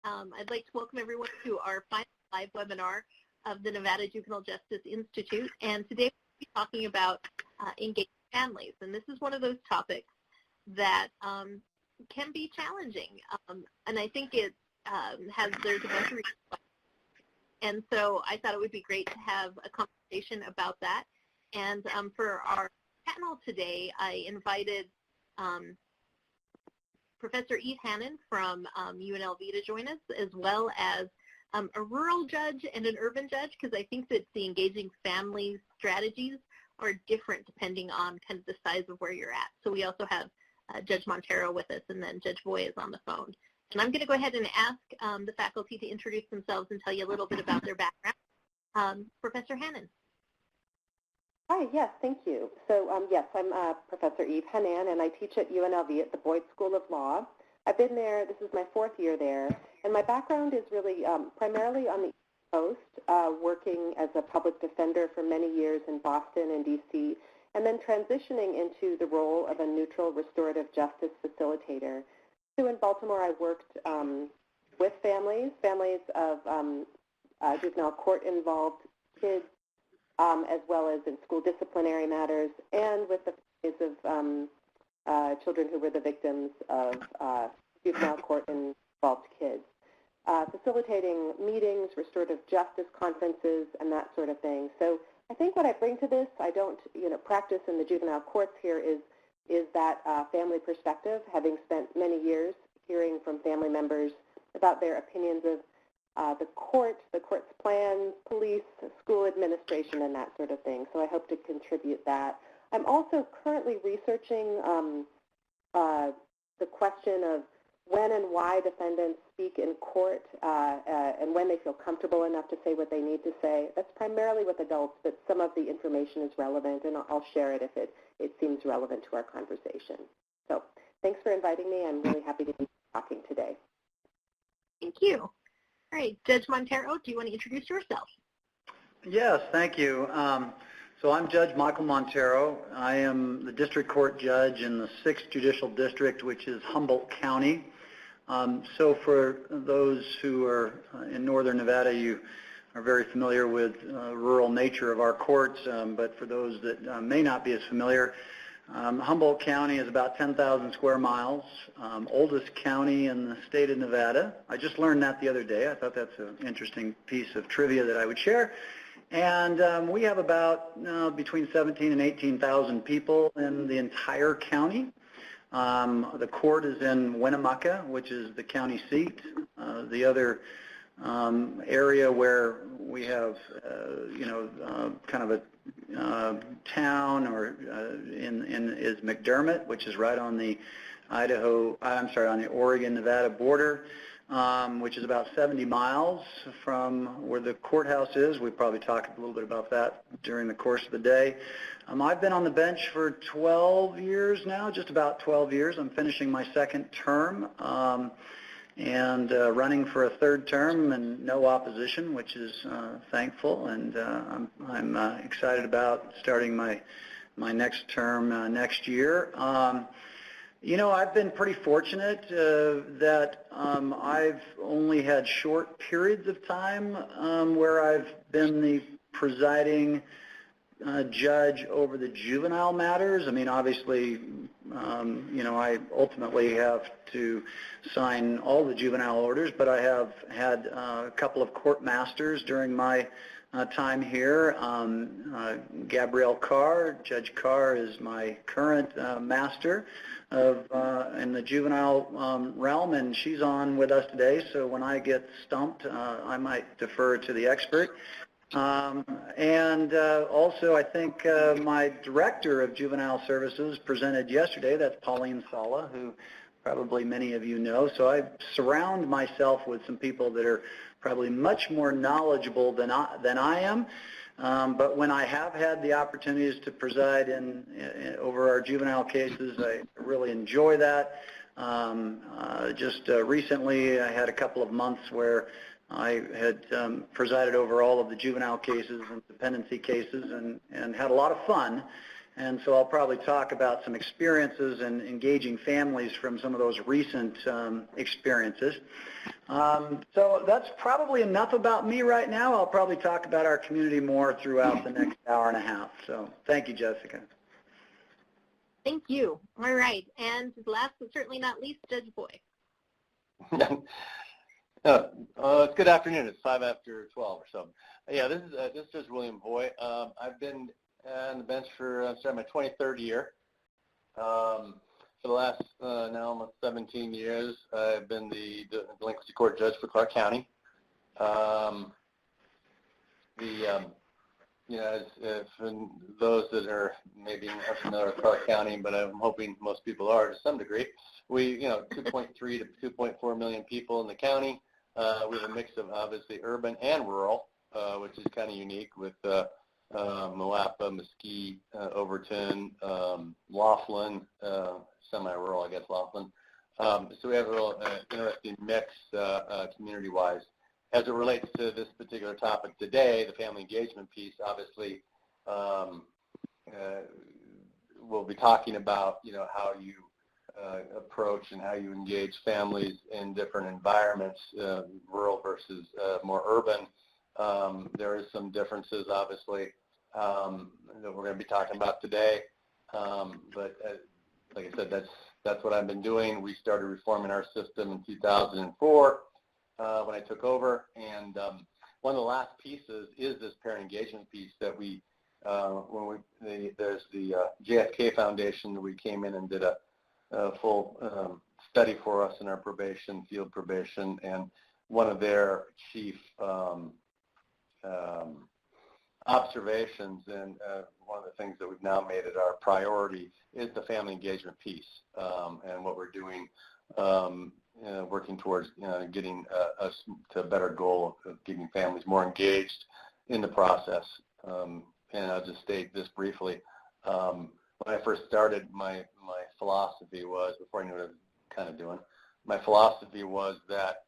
I'd like to welcome everyone to our final live webinar of the Nevada Juvenile Justice Institute. And today we'll be talking about engaging families. And this is one of those topics that can be challenging. And I think it there's a bunch of reasons. And so I thought it would be great to have a conversation about that. And for our panel today, I invited Professor Eve Hennan from UNLV to join us, as well as a rural judge and an urban judge, because I think that the engaging family strategies are different depending on kind of the size of where you're at. So we also have Judge Montero with us, and then Judge Boy is on the phone. And I'm going to go ahead and ask the faculty to introduce themselves and tell you a little bit about their background. Professor Hennan. Hi, yes, thank you. So yes, I'm Professor Eve Hennan, and I teach at UNLV at the Boyd School of Law. I've been there, this is my 4th year there, and my background is really primarily on the East Coast, working as a public defender for many years in Boston and DC, and then transitioning into the role of a neutral restorative justice facilitator. So in Baltimore, I worked with families of juvenile court-involved kids, as well as in school disciplinary matters, and with the families of children who were the victims of juvenile court-involved kids. Facilitating meetings, restorative justice conferences, and that sort of thing. So I think what I bring to this, I don't practice in the juvenile courts here, is that family perspective, having spent many years hearing from family members about their opinions of the court's plans, police, school administration, and that sort of thing. So I hope to contribute that. I'm also currently researching the question of when and why defendants speak in court and when they feel comfortable enough to say what they need to say. That's primarily with adults, but some of the information is relevant, and I'll share it if it seems relevant to our conversation. So thanks for inviting me. I'm really happy to be talking today. Thank you. All right, Judge Montero, do you want to introduce yourself? Yes, thank you. So I'm Judge Michael Montero. I am the district court judge in the 6th Judicial District, which is Humboldt County. So for those who are in northern Nevada, you are very familiar with the rural nature of our courts, but for those that may not be as familiar, Humboldt County is about 10,000 square miles, oldest county in the state of Nevada. I just learned that the other day. I thought that's an interesting piece of trivia that I would share. And we have about between 17 and 18,000 people in the entire county. The court is in Winnemucca, which is the county seat. The other area where we have, kind of a town or is McDermott, which is right on the on the Oregon-Nevada border, which is about 70 miles from where the courthouse is. We probably talk a little bit about that during the course of the day. I've been on the bench for 12 years now, just about 12 years. I'm finishing my 2nd term and running for a 3rd term and no opposition, which is thankful. And I'm excited about starting my next term next year. I've been pretty fortunate that I've only had short periods of time where I've been the presiding judge over the juvenile matters. I mean, obviously, I ultimately have to sign all the juvenile orders, but I have had a couple of court masters during my time here. Gabrielle Carr, Judge Carr, is my current master in the juvenile realm, and she's on with us today, so when I get stumped, I might defer to the expert. Also, I think my director of juvenile services presented yesterday. That's Pauline Sala, who probably many of you know. So I surround myself with some people that are probably much more knowledgeable than I am. But when I have had the opportunities to preside over our juvenile cases, I really enjoy that. Just recently, I had a couple of months where I had presided over all of the juvenile cases and dependency cases and had a lot of fun. And so I'll probably talk about some experiences and engaging families from some of those recent experiences. So that's probably enough about me right now. I'll probably talk about our community more throughout the next hour and a half. So thank you, Jessica. Thank you. All right. And last but certainly not least, Judge Boy. It's good afternoon. It's 5 after 12 or so. Yeah, this is Judge William Boy. I've been on the bench for my 23rd year. For the last now almost 17 years, I've been the delinquency court judge for Clark County. For those that are maybe not familiar with Clark County, but I'm hoping most people are to some degree, we 2.3 to 2.4 million people in the county. We have a mix of obviously urban and rural, which is kind of unique with Moapa, Mesquite, Overton, Laughlin, semi-rural, I guess, Laughlin. So we have a real interesting mix community-wise. As it relates to this particular topic today, the family engagement piece, obviously, we'll be talking about, how you approach and how you engage families in different environments, rural versus more urban. There is some differences, obviously, that we're going to be talking about today. But like I said, that's what I've been doing. We started reforming our system in 2004 when I took over. And one of the last pieces is this parent engagement piece that we, there's the JFK Foundation that we came in and did a full study for us in our probation, field probation, and one of their chief observations, and one of the things that we've now made it our priority is the family engagement piece, and what we're doing, working towards getting us to a better goal of getting families more engaged in the process. And I'll just state this briefly. When I first started, my philosophy was, before I knew what I was kind of doing, my philosophy was that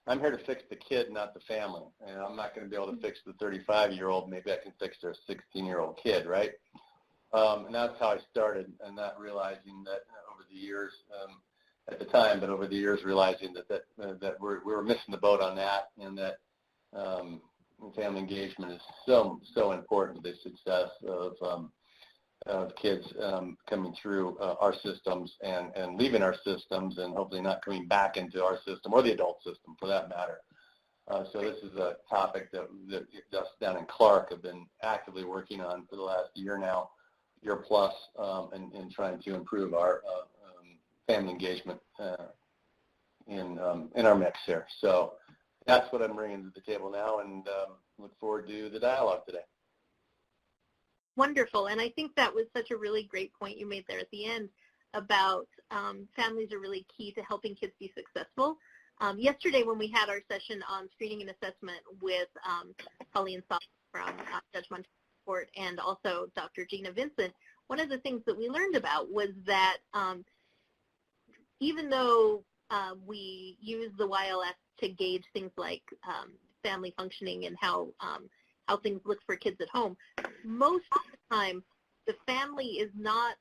I'm here to fix the kid, not the family. And I'm not going to be able to fix the 35-year-old. Maybe I can fix their 16-year-old kid, right? And that's how I started, and not realizing that over the years, at the time, but over the years, realizing that we were missing the boat on that, and that family engagement is so important to the success of kids coming through our systems and leaving our systems, and hopefully not coming back into our system or the adult system for that matter. So this is a topic that us down in Clark have been actively working on for the last year plus, and trying to improve our family engagement in our mix here. So that's what I'm bringing to the table now, and look forward to the dialogue today. Wonderful. And I think that was such a really great point you made there at the end about families are really key to helping kids be successful. Yesterday when we had our session on screening and assessment with Colleen Soft from Judge Montero Court and also Dr. Gina Vincent, one of the things that we learned about was that even though we use the YLS to gauge things like family functioning and how things look for kids at home, most of the time the family is not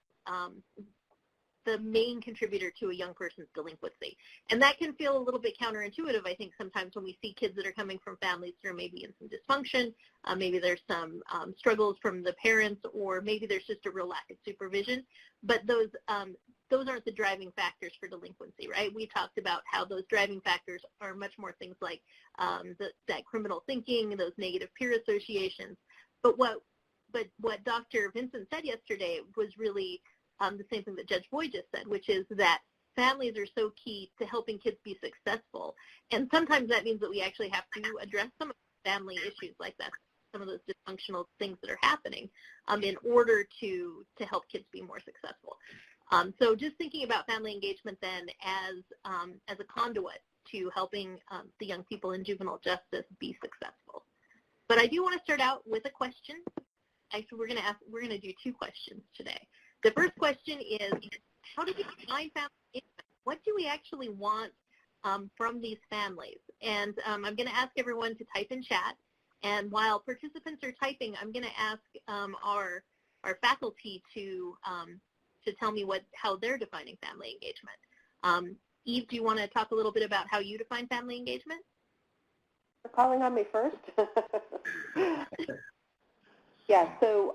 the main contributor to a young person's delinquency. And that can feel a little bit counterintuitive, I think, sometimes when we see kids that are coming from families that are maybe in some dysfunction, maybe there's some struggles from the parents, or maybe there's just a real lack of supervision. But those aren't the driving factors for delinquency, right? We talked about how those driving factors are much more things like that criminal thinking, those negative peer associations. But what Dr. Vincent said yesterday was really the same thing that Judge Boyd just said, which is that families are so key to helping kids be successful. And sometimes that means that we actually have to address some of the family issues like that, some of those dysfunctional things that are happening in order to help kids be more successful. So just thinking about family engagement then as a conduit to helping the young people in juvenile justice be successful. But I do want to start out with a question. Actually, we're going to do two questions today. The first question is, how do we define family engagement? What do we actually want from these families? And I'm going to ask everyone to type in chat. And while participants are typing, I'm going to ask our faculty to tell me how they're defining family engagement. Eve, do you want to talk a little bit about how you define family engagement? You're calling on me first? Yeah, so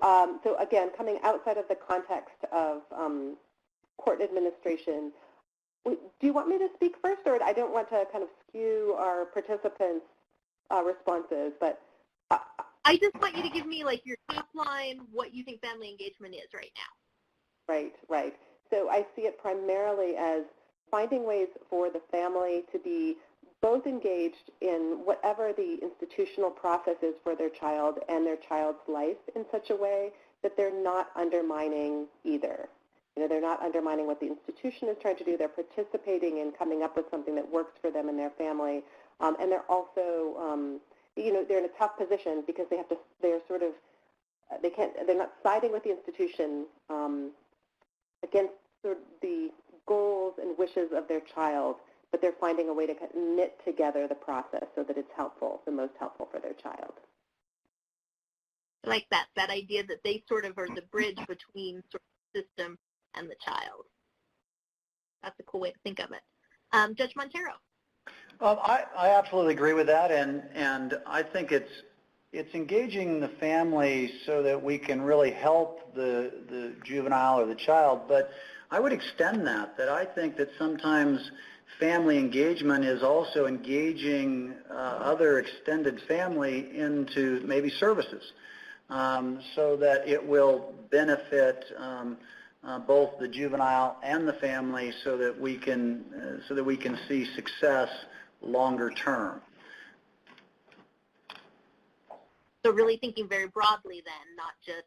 again, coming outside of the context of court administration, do you want me to speak first, or I don't want to kind of skew our participants' responses, but I just want you to give me like your top line, what you think family engagement is right now. Right. So I see it primarily as finding ways for the family to be both engaged in whatever the institutional process is for their child and their child's life in such a way that they're not undermining either. You know, they're not undermining what the institution is trying to do. They're participating in coming up with something that works for them and their family. And they're also, you know, they're in a tough position because they're not siding with the institution against sort of the goals and wishes of their child, but they're finding a way to knit together the process so that it's helpful, the most helpful for their child. I like that idea that they sort of are the bridge between sort of the system and the child. That's a cool way to think of it. Judge Montero. I absolutely agree with that, and I think it's engaging the family so that we can really help the juvenile or the child, but I would extend that I think that sometimes family engagement is also engaging other extended family into maybe services so that it will benefit both the juvenile and the family so that we can see success longer term. So really thinking very broadly then, not just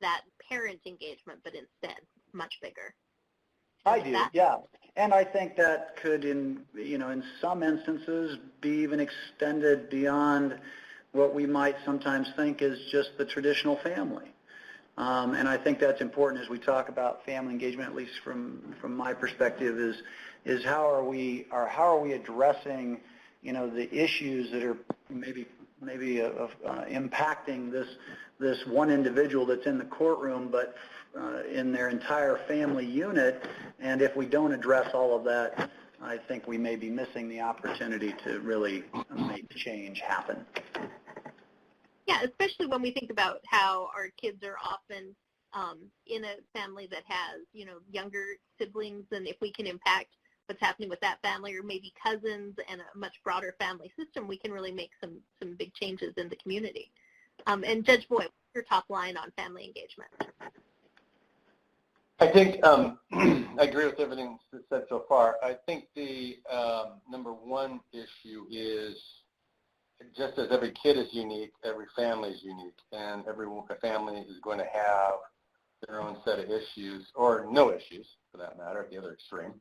that parent engagement, but instead much bigger. I do, yeah. And I think that could, in some instances, be even extended beyond what we might sometimes think is just the traditional family. And I think that's important as we talk about family engagement, at least from my perspective, is how are we addressing, the issues that are maybe impacting this one individual that's in the courtroom, but in their entire family unit. And if we don't address all of that, I think we may be missing the opportunity to really make change happen. Yeah, especially when we think about how our kids are often in a family that has, younger siblings, and if we can impact what's happening with that family, or maybe cousins and a much broader family system, we can really make some big changes in the community. And Judge Boyd, what's your top line on family engagement? I think I agree with everything said so far. I think the number one issue is just as every kid is unique, every family is unique, and every family is going to have their own set of issues, or no issues for that matter, at the other extreme,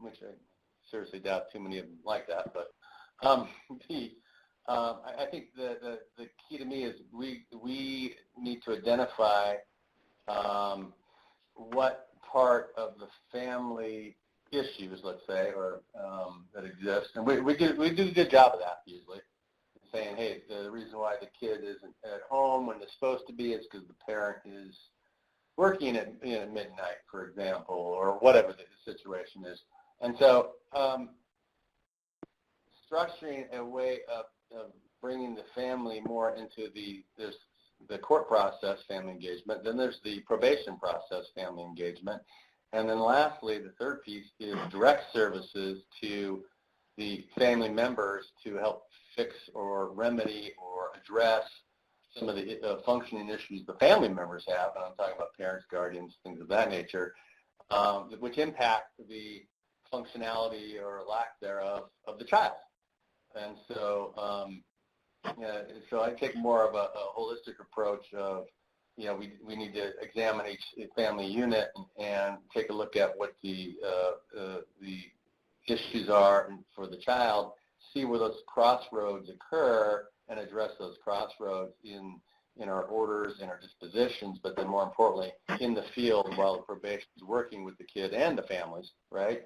which I seriously doubt too many of them like that. But I think the key to me is we need to identify what part of the family issues, let's say, or that exist, and we do a good job of that usually, saying, hey, the reason why the kid isn't at home when they're supposed to be is because the parent is working at midnight, for example, or whatever the situation is. And so structuring a way of bringing the family more into the court process, family engagement. Then there's the probation process, family engagement. And then lastly, the third piece is direct services to the family members to help fix or remedy or address some of the functioning issues the family members have, and I'm talking about parents, guardians, things of that nature, which impact the functionality or lack thereof of the child. And so so I take more of a holistic approach of, we need to examine each family unit and take a look at what the issues are for the child, see where those crossroads occur, and address those crossroads in our orders, in our dispositions, but then more importantly, in the field while the probation is working with the kid and the families, right?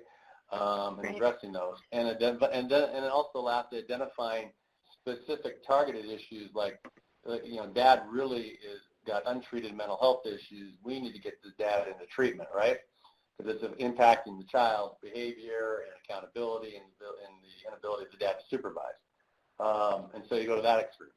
And addressing those. And then also lastly, identifying specific targeted issues like, dad really got untreated mental health issues. We need to get the dad into treatment, right? because it's impacting the child's behavior and accountability and the inability of the dad to supervise. And so you go to that extreme.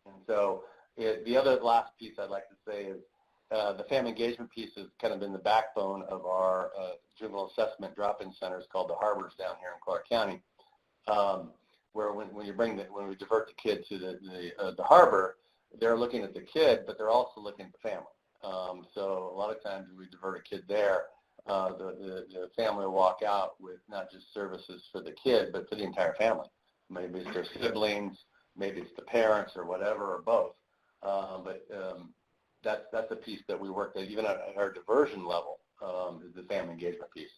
And so the other last piece I'd like to say is the family engagement piece has kind of been the backbone of our juvenile assessment drop-in centers called the Harbors down here in Clark County, where when we divert the kid to the harbor, they're looking at the kid, but they're also looking at the family. So a lot of times when we divert a kid there, the family will walk out with not just services for the kid, but for the entire family. Maybe it's their siblings, maybe it's the parents or whatever, or both. But that's a piece that we work at, even at our diversion level, is the family engagement piece.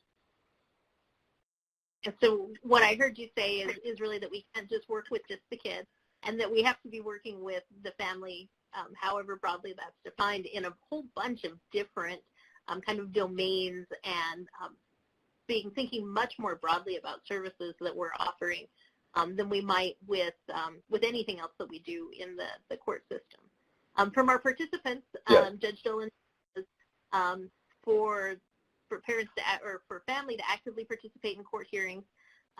And so what I heard you say is really that we can't just work with just the kids, and that we have to be working with the family, however broadly that's defined, in a whole bunch of different kind of domains, and thinking much more broadly about services that we're offering than we might with anything else that we do in the court system. From our participants, yes. Judge Dillon says for parents or for family to actively participate in court hearings,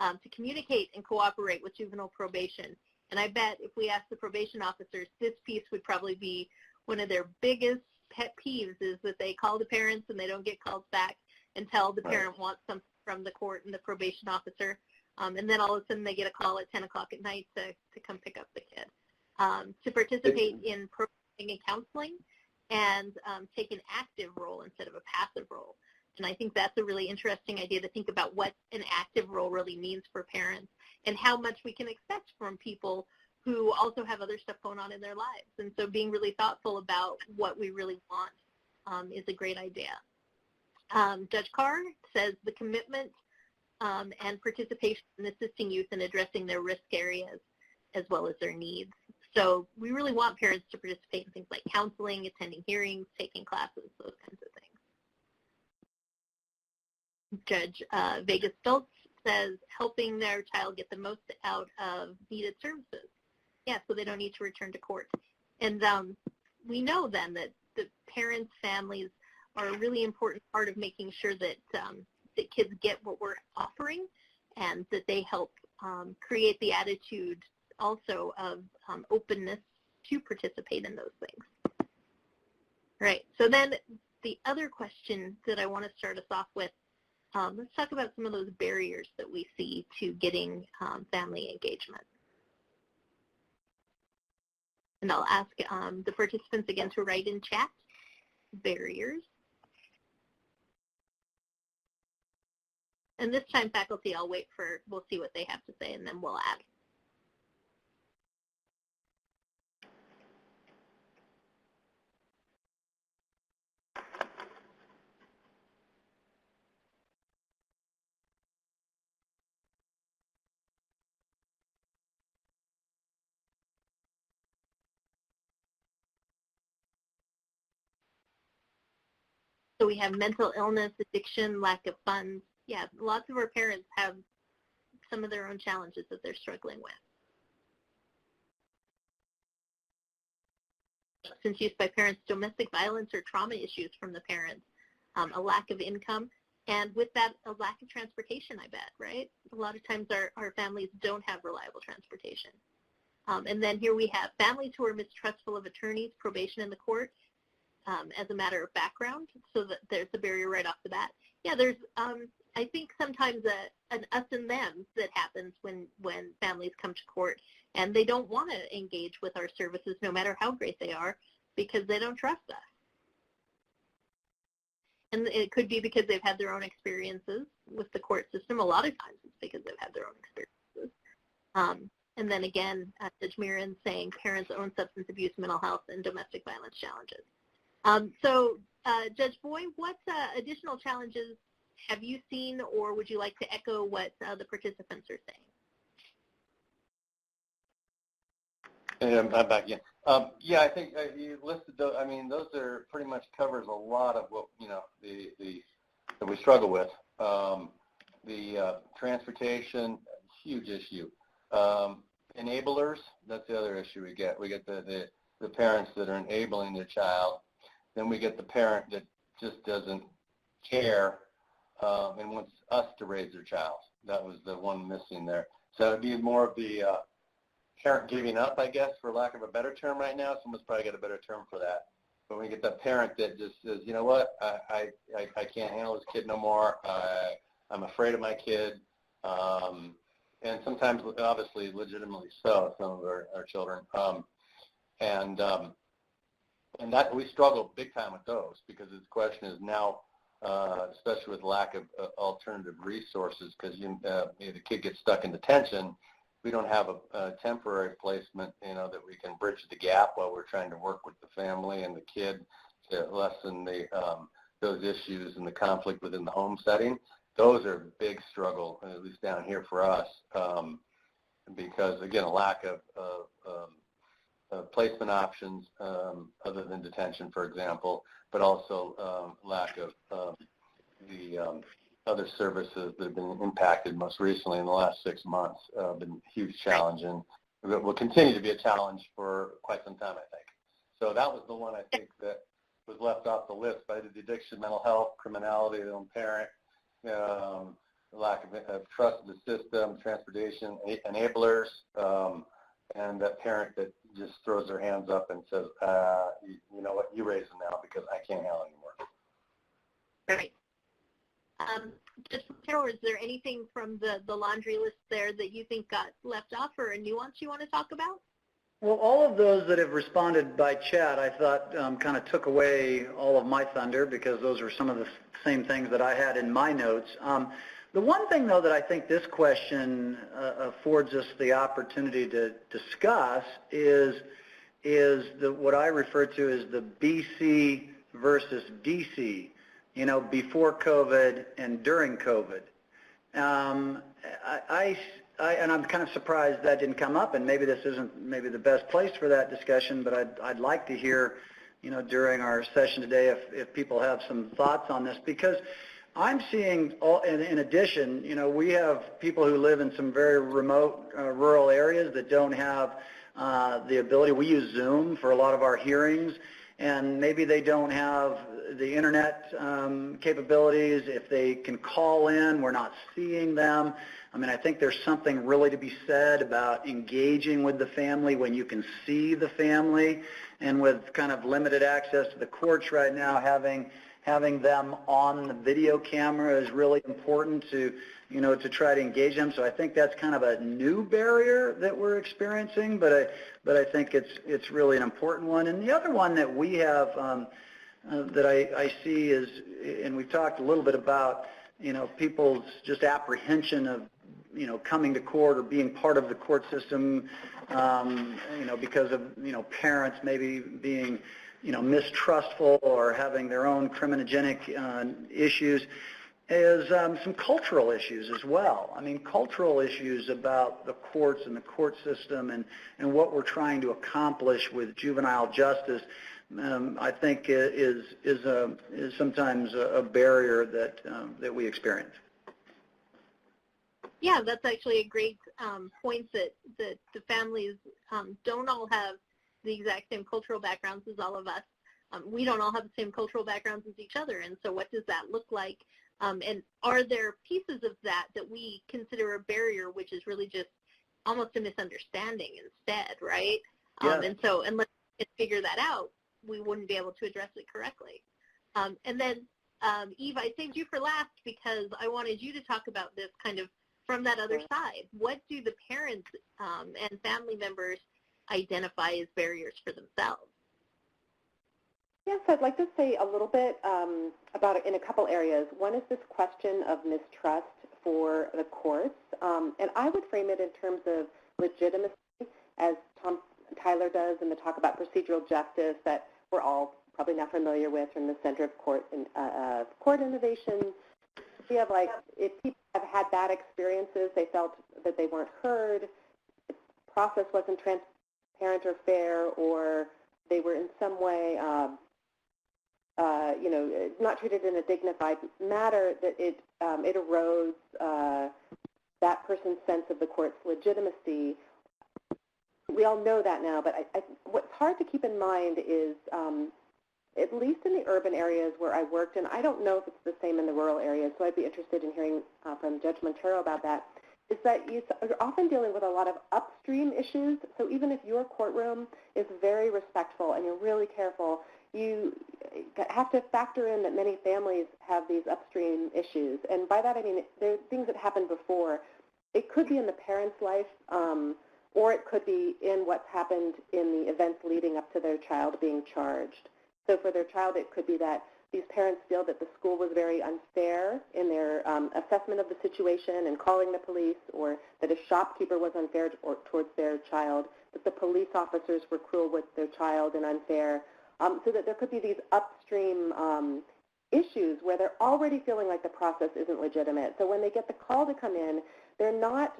to communicate and cooperate with juvenile probation. And I bet if we ask the probation officers, this piece would probably be one of their biggest pet peeves, is that they call the parents and they don't get calls back until the parent wants something from the court and the probation officer. And then all of a sudden they get a call at 10 o'clock at night to come pick up the kid. To participate in programming and counseling, and take an active role instead of a passive role. And I think that's a really interesting idea, to think about what an active role really means for parents, and how much we can expect from people who also have other stuff going on in their lives. And so being really thoughtful about what we really want is a great idea. Judge Carr says the commitment and participation in assisting youth in addressing their risk areas as well as their needs. So we really want parents to participate in things like counseling, attending hearings, taking classes, those kinds of things. Judge Vegas Stoltz says helping their child get the most out of needed services. Yeah, so they don't need to return to court. And we know then that the parents, families are a really important part of making sure that that kids get what we're offering, and that they help create the attitude also of openness to participate in those things. Right, so then the other question that I want to start us off with, let's talk about some of those barriers that we see to getting family engagement. And I'll ask the participants again to write in chat, barriers. And this time, faculty, we'll see what they have to say, and then we'll add. So we have mental illness, addiction, lack of funds. Yeah, lots of our parents have some of their own challenges that they're struggling with. Substance use by parents, domestic violence or trauma issues from the parents, a lack of income, and with that, a lack of transportation, I bet, right? A lot of times our families don't have reliable transportation. And then here we have families who are mistrustful of attorneys, probation, and the court as a matter of background, so that there's a barrier right off the bat. Yeah, there's, I think sometimes an us and them that happens when families come to court, and they don't want to engage with our services no matter how great they are, because they don't trust us. And it could be because they've had their own experiences with the court system. A lot of times it's because they've had their own experiences. And then again, Judge Mirren saying parents' own substance abuse, mental health, and domestic violence challenges. So Judge Boy, what additional challenges have you seen, or would you like to echo what the participants are saying? I'm back again. Yeah, I think you listed those. I mean, those are pretty much covers a lot of what, you know, that we struggle with. The transportation, huge issue. Enablers, that's the other issue we get. We get the parents that are enabling their child. Then we get the parent that just doesn't care and wants us to raise their child. That was the one missing there. So it'd be more of the parent giving up, I guess, for lack of a better term right now. Someone's probably got a better term for that. But when you get that parent that just says, you know what, I can't handle this kid no more. I'm afraid of my kid. And sometimes, obviously, legitimately so, some of our children. And that we struggle big time with those, because the question is now, especially with lack of alternative resources, because the kid gets stuck in detention, we don't have a temporary placement, that we can bridge the gap while we're trying to work with the family and the kid to lessen those issues and the conflict within the home setting. Those are a big struggle, at least down here for us, because, again, a lack of placement options other than detention, for example, but also lack of the other services that have been impacted most recently in the last 6 months. Been a huge challenge, and it will continue to be a challenge for quite some time, I think. So that was the one I think that was left off the list by the addiction, mental health, criminality, the own parent, lack of trust in the system, transportation, enablers, and that parent that just throws their hands up and says, you know what, you raise them now because I can't handle anymore. Right. Just Montero, is there anything from the laundry list there that you think got left off, or a nuance you want to talk about? Well, all of those that have responded by chat, I thought kind of took away all of my thunder, because those are some of the same things that I had in my notes. The one thing, though, that I think this question affords us the opportunity to discuss is what I refer to as the BC versus DC, before COVID and during COVID. And I'm kind of surprised that didn't come up, and maybe this isn't maybe the best place for that discussion, but I'd like to hear, during our session today if people have some thoughts on this, because I'm seeing, in addition, we have people who live in some very remote rural areas that don't have the ability. We use Zoom for a lot of our hearings, and maybe they don't have the internet capabilities. If they can call in, we're not seeing them. I mean, I think there's something really to be said about engaging with the family when you can see the family, and with kind of limited access to the courts right now, having them on the video camera is really important to try to engage them. So I think that's kind of a new barrier that we're experiencing, but I think it's really an important one. And the other one that we have that I see is, and we've talked a little bit about, people's just apprehension of, coming to court or being part of the court system, because of, parents maybe being, mistrustful or having their own criminogenic issues, is some cultural issues as well. I mean, cultural issues about the courts and the court system and what we're trying to accomplish with juvenile justice, I think is sometimes a barrier that we experience. Yeah, that's actually a great point, that the families don't all have the exact same cultural backgrounds as all of us. We don't all have the same cultural backgrounds as each other, and so what does that look like? And are there pieces of that we consider a barrier, which is really just almost a misunderstanding instead, right? Yeah. And so unless we can figure that out, we wouldn't be able to address it correctly. And then, Eve, I saved you for last because I wanted you to talk about this kind of from that other side. What do the parents and family members identify as barriers for themselves? Yes, I'd like to say a little bit about it in a couple areas. One is this question of mistrust for the courts, and I would frame it in terms of legitimacy, as Tyler does in the talk about procedural justice that we're all probably not familiar with from the Center of Court Innovation. We have, like, if people have had bad experiences, they felt that they weren't heard, the process wasn't transparent or fair, or they were in some way not treated in a dignified manner, that it erodes that person's sense of the court's legitimacy. We all know that now, but what's hard to keep in mind is at least in the urban areas where I worked, and I don't know if it's the same in the rural areas, so I'd be interested in hearing from Judge Montero about that, is that you're often dealing with a lot of upstream issues. So even if your courtroom is very respectful and you're really careful, you have to factor in that many families have these upstream issues. And by that I mean there are things that happened before. It could be in the parent's life, or it could be in what's happened in the events leading up to their child being charged. So for their child, it could be that these parents feel that the school was very unfair in their assessment of the situation and calling the police, or that a shopkeeper was unfair towards their child, that the police officers were cruel with their child and unfair, so that there could be these upstream issues where they're already feeling like the process isn't legitimate. So when they get the call to come in, they're not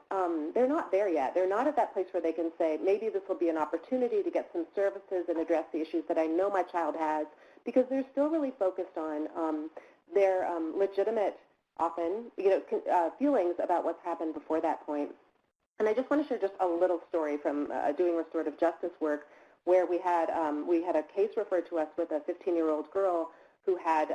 there yet. They're not at that place where they can say, maybe this will be an opportunity to get some services and address the issues that I know my child has, because they're still really focused on their legitimate, often, feelings about what's happened before that point. And I just want to share just a little story from doing restorative justice work, where we had a case referred to us with a 15-year-old girl who had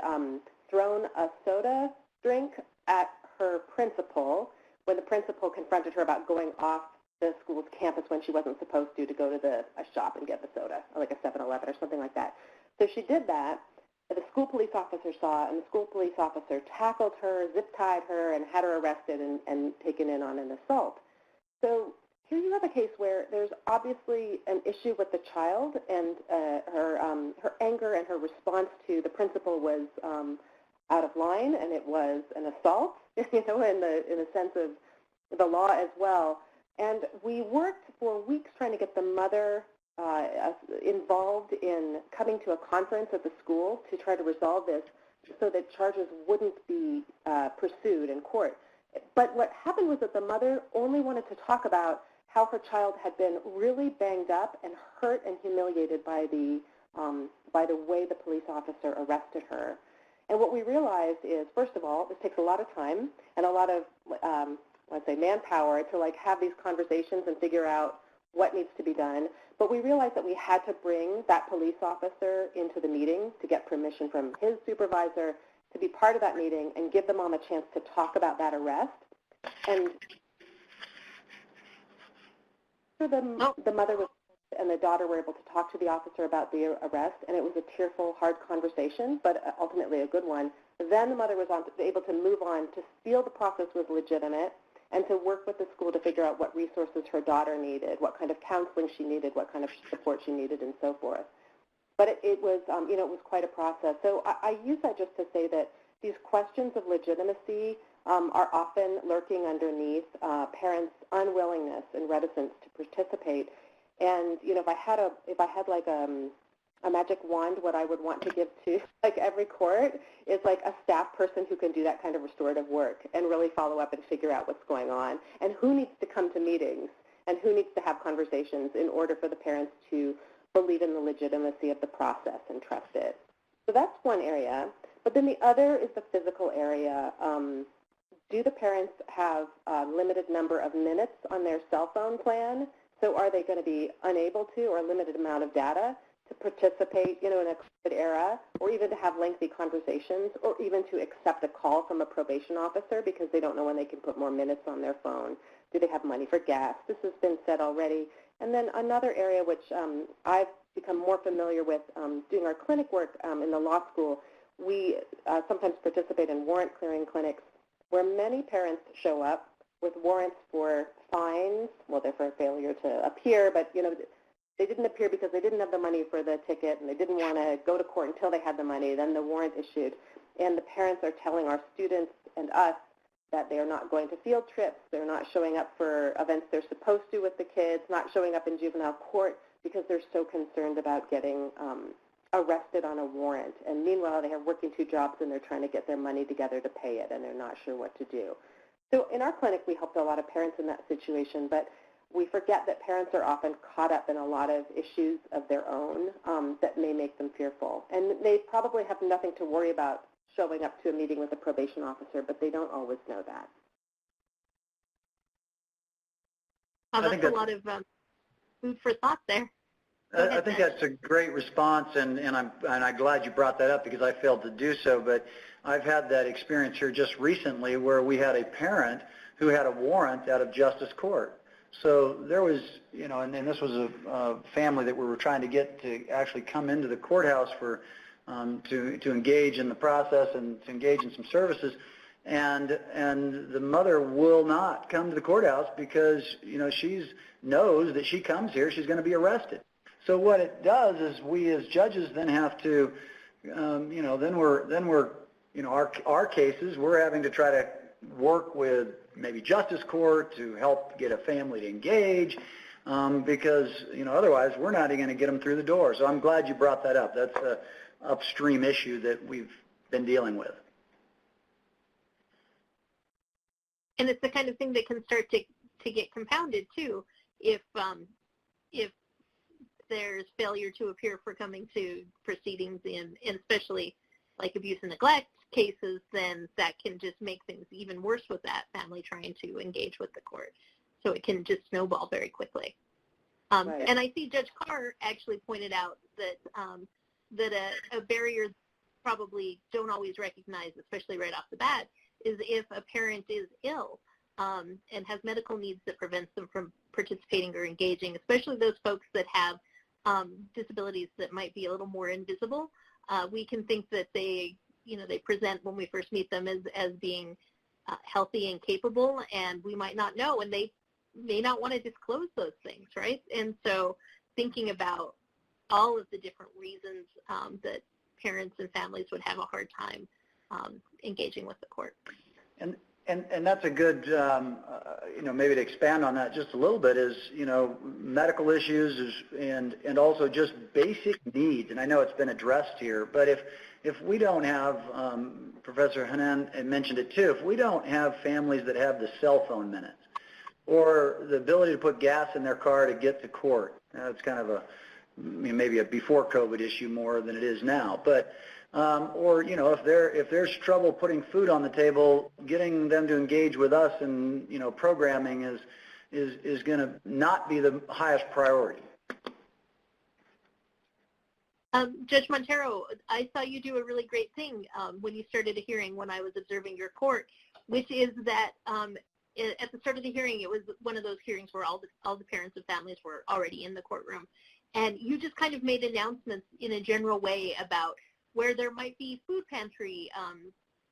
thrown a soda drink at her principal when the principal confronted her about going off the school's campus when she wasn't supposed to go to a shop and get the soda, like a 7-Eleven or something like that. So she did that. The school police officer saw, and the school police officer tackled her, zip-tied her, and had her arrested and taken in on an assault. So here you have a case where there's obviously an issue with the child, and her anger and her response to the principal was out of line, and it was an assault, in the sense of the law as well. And we worked for weeks trying to get the mother involved in coming to a conference at the school to try to resolve this so that charges wouldn't be pursued in court. But what happened was that the mother only wanted to talk about how her child had been really banged up and hurt and humiliated by the way the police officer arrested her. And what we realized is, first of all, this takes a lot of time and a lot of, manpower to have these conversations and figure out what needs to be done. But we realized that we had to bring that police officer into the meeting to get permission from his supervisor to be part of that meeting and give the mom a chance to talk about that arrest. And so the mother and the daughter were able to talk to the officer about the arrest, and it was a tearful, hard conversation, but ultimately a good one. Then the mother was able to move on to feel the process was legitimate and to work with the school to figure out what resources her daughter needed, what kind of counseling she needed, what kind of support she needed, and so forth. But it was, it was quite a process. So I use that just to say that these questions of legitimacy are often lurking underneath parents' unwillingness and reticence to participate. And if I had a magic wand, what I would want to give to every court is a staff person who can do that kind of restorative work and really follow up and figure out what's going on, and who needs to come to meetings and who needs to have conversations in order for the parents to believe in the legitimacy of the process and trust it. So that's one area. But then the other is the physical area. Do the parents have a limited number of minutes on their cell phone plan? So are they going to be unable to, or a limited amount of data to participate, in a COVID era, or even to have lengthy conversations, or even to accept a call from a probation officer because they don't know when they can put more minutes on their phone? Do they have money for gas? This has been said already. And then another area which I've become more familiar with doing our clinic work in the law school, we sometimes participate in warrant clearing clinics where many parents show up with warrants for fines. Well, they're for failure to appear, but they didn't appear because they didn't have the money for the ticket, and they didn't want to go to court until they had the money. Then the warrant issued, and the parents are telling our students and us that they are not going to field trips, they're not showing up for events they're supposed to with the kids, not showing up in juvenile court because they're so concerned about getting arrested on a warrant. And meanwhile, they are working 2 jobs and they're trying to get their money together to pay it, and they're not sure what to do. So in our clinic, we helped a lot of parents in that situation, but we forget that parents are often caught up in a lot of issues of their own that may make them fearful. And they probably have nothing to worry about showing up to a meeting with a probation officer, but they don't always know that. That's a lot of food for thought there. I think that's a great response, and I'm glad you brought that up because I failed to do so. But I've had that experience here just recently where we had a parent who had a warrant out of justice court. So there was, and this was a family that we were trying to get to actually come into the courthouse for to engage in the process and to engage in some services. And the mother will not come to the courthouse because she knows that she comes here, she's going to be arrested. So what it does is we as judges then have to, our cases, we're having to try to work with maybe justice court to help get a family to engage because, otherwise we're not even going to get them through the door. So I'm glad you brought that up. That's an upstream issue that we've been dealing with. And it's the kind of thing that can start to get compounded too if there's failure to appear for coming to proceedings and especially like abuse and neglect cases, then that can just make things even worse with that family trying to engage with the court. So it can just snowball very quickly. Right. And I see Judge Carr actually pointed out that a barrier probably don't always recognize, especially right off the bat, is if a parent is ill and has medical needs that prevents them from participating or engaging, especially those folks that have disabilities that might be a little more invisible. We can think that they present when we first meet them as being healthy and capable, and we might not know, and they may not want to disclose those things, right? And so thinking about all of the different reasons that parents and families would have a hard time engaging with the court. And that's a good, maybe to expand on that just a little bit is, medical issues and also just basic needs. And I know it's been addressed here, but if we don't have, Professor Hennan mentioned it too, if we don't have families that have the cell phone minutes or the ability to put gas in their car to get to court, it's kind of maybe a before COVID issue more than it is now, but or if there's trouble putting food on the table, getting them to engage with us and programming is going to not be the highest priority. Judge Montero, I saw you do a really great thing when you started a hearing when I was observing your court, which is that at the start of the hearing, it was one of those hearings where all the parents and families were already in the courtroom, and you just kind of made announcements in a general way about where there might be food pantry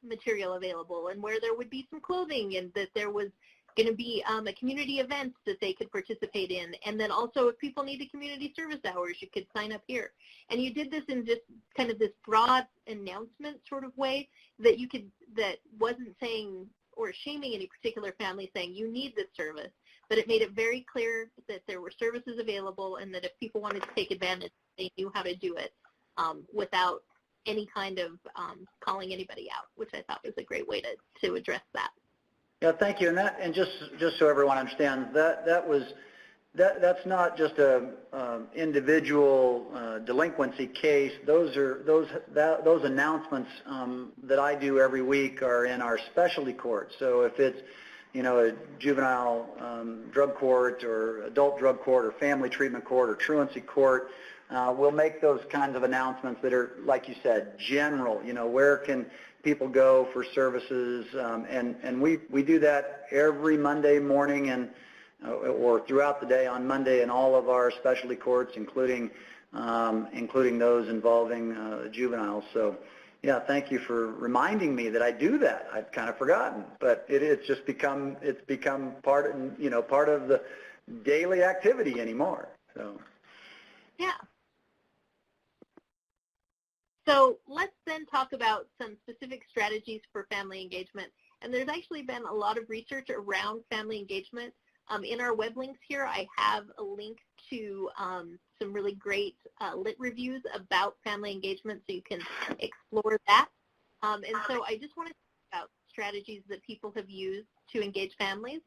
material available and where there would be some clothing and that there was going to be a community event that they could participate in. And then also if people needed community service hours, you could sign up here. And you did this in just kind of this broad announcement sort of way that that wasn't saying or shaming any particular family saying you need this service, but it made it very clear that there were services available and that if people wanted to take advantage, they knew how to do it without any kind of calling anybody out, which I thought was a great way to address that. Yeah, thank you. And just so everyone understands, that's not just a individual delinquency case. Those announcements that I do every week are in our specialty court. So if it's a juvenile drug court or adult drug court or family treatment court or truancy court, we'll make those kinds of announcements that are, like you said, general. Where can people go for services? And we do that every Monday morning and or throughout the day on Monday in all of our specialty courts, including those involving juveniles. So, yeah, thank you for reminding me that I do that. I've kind of forgotten, but it's become part of the daily activity anymore. So. Yeah. So let's then talk about some specific strategies for family engagement. And there's actually been a lot of research around family engagement. In our web links here, I have a link to some really great lit reviews about family engagement, so you can explore that. And so I just want to talk about strategies that people have used to engage families.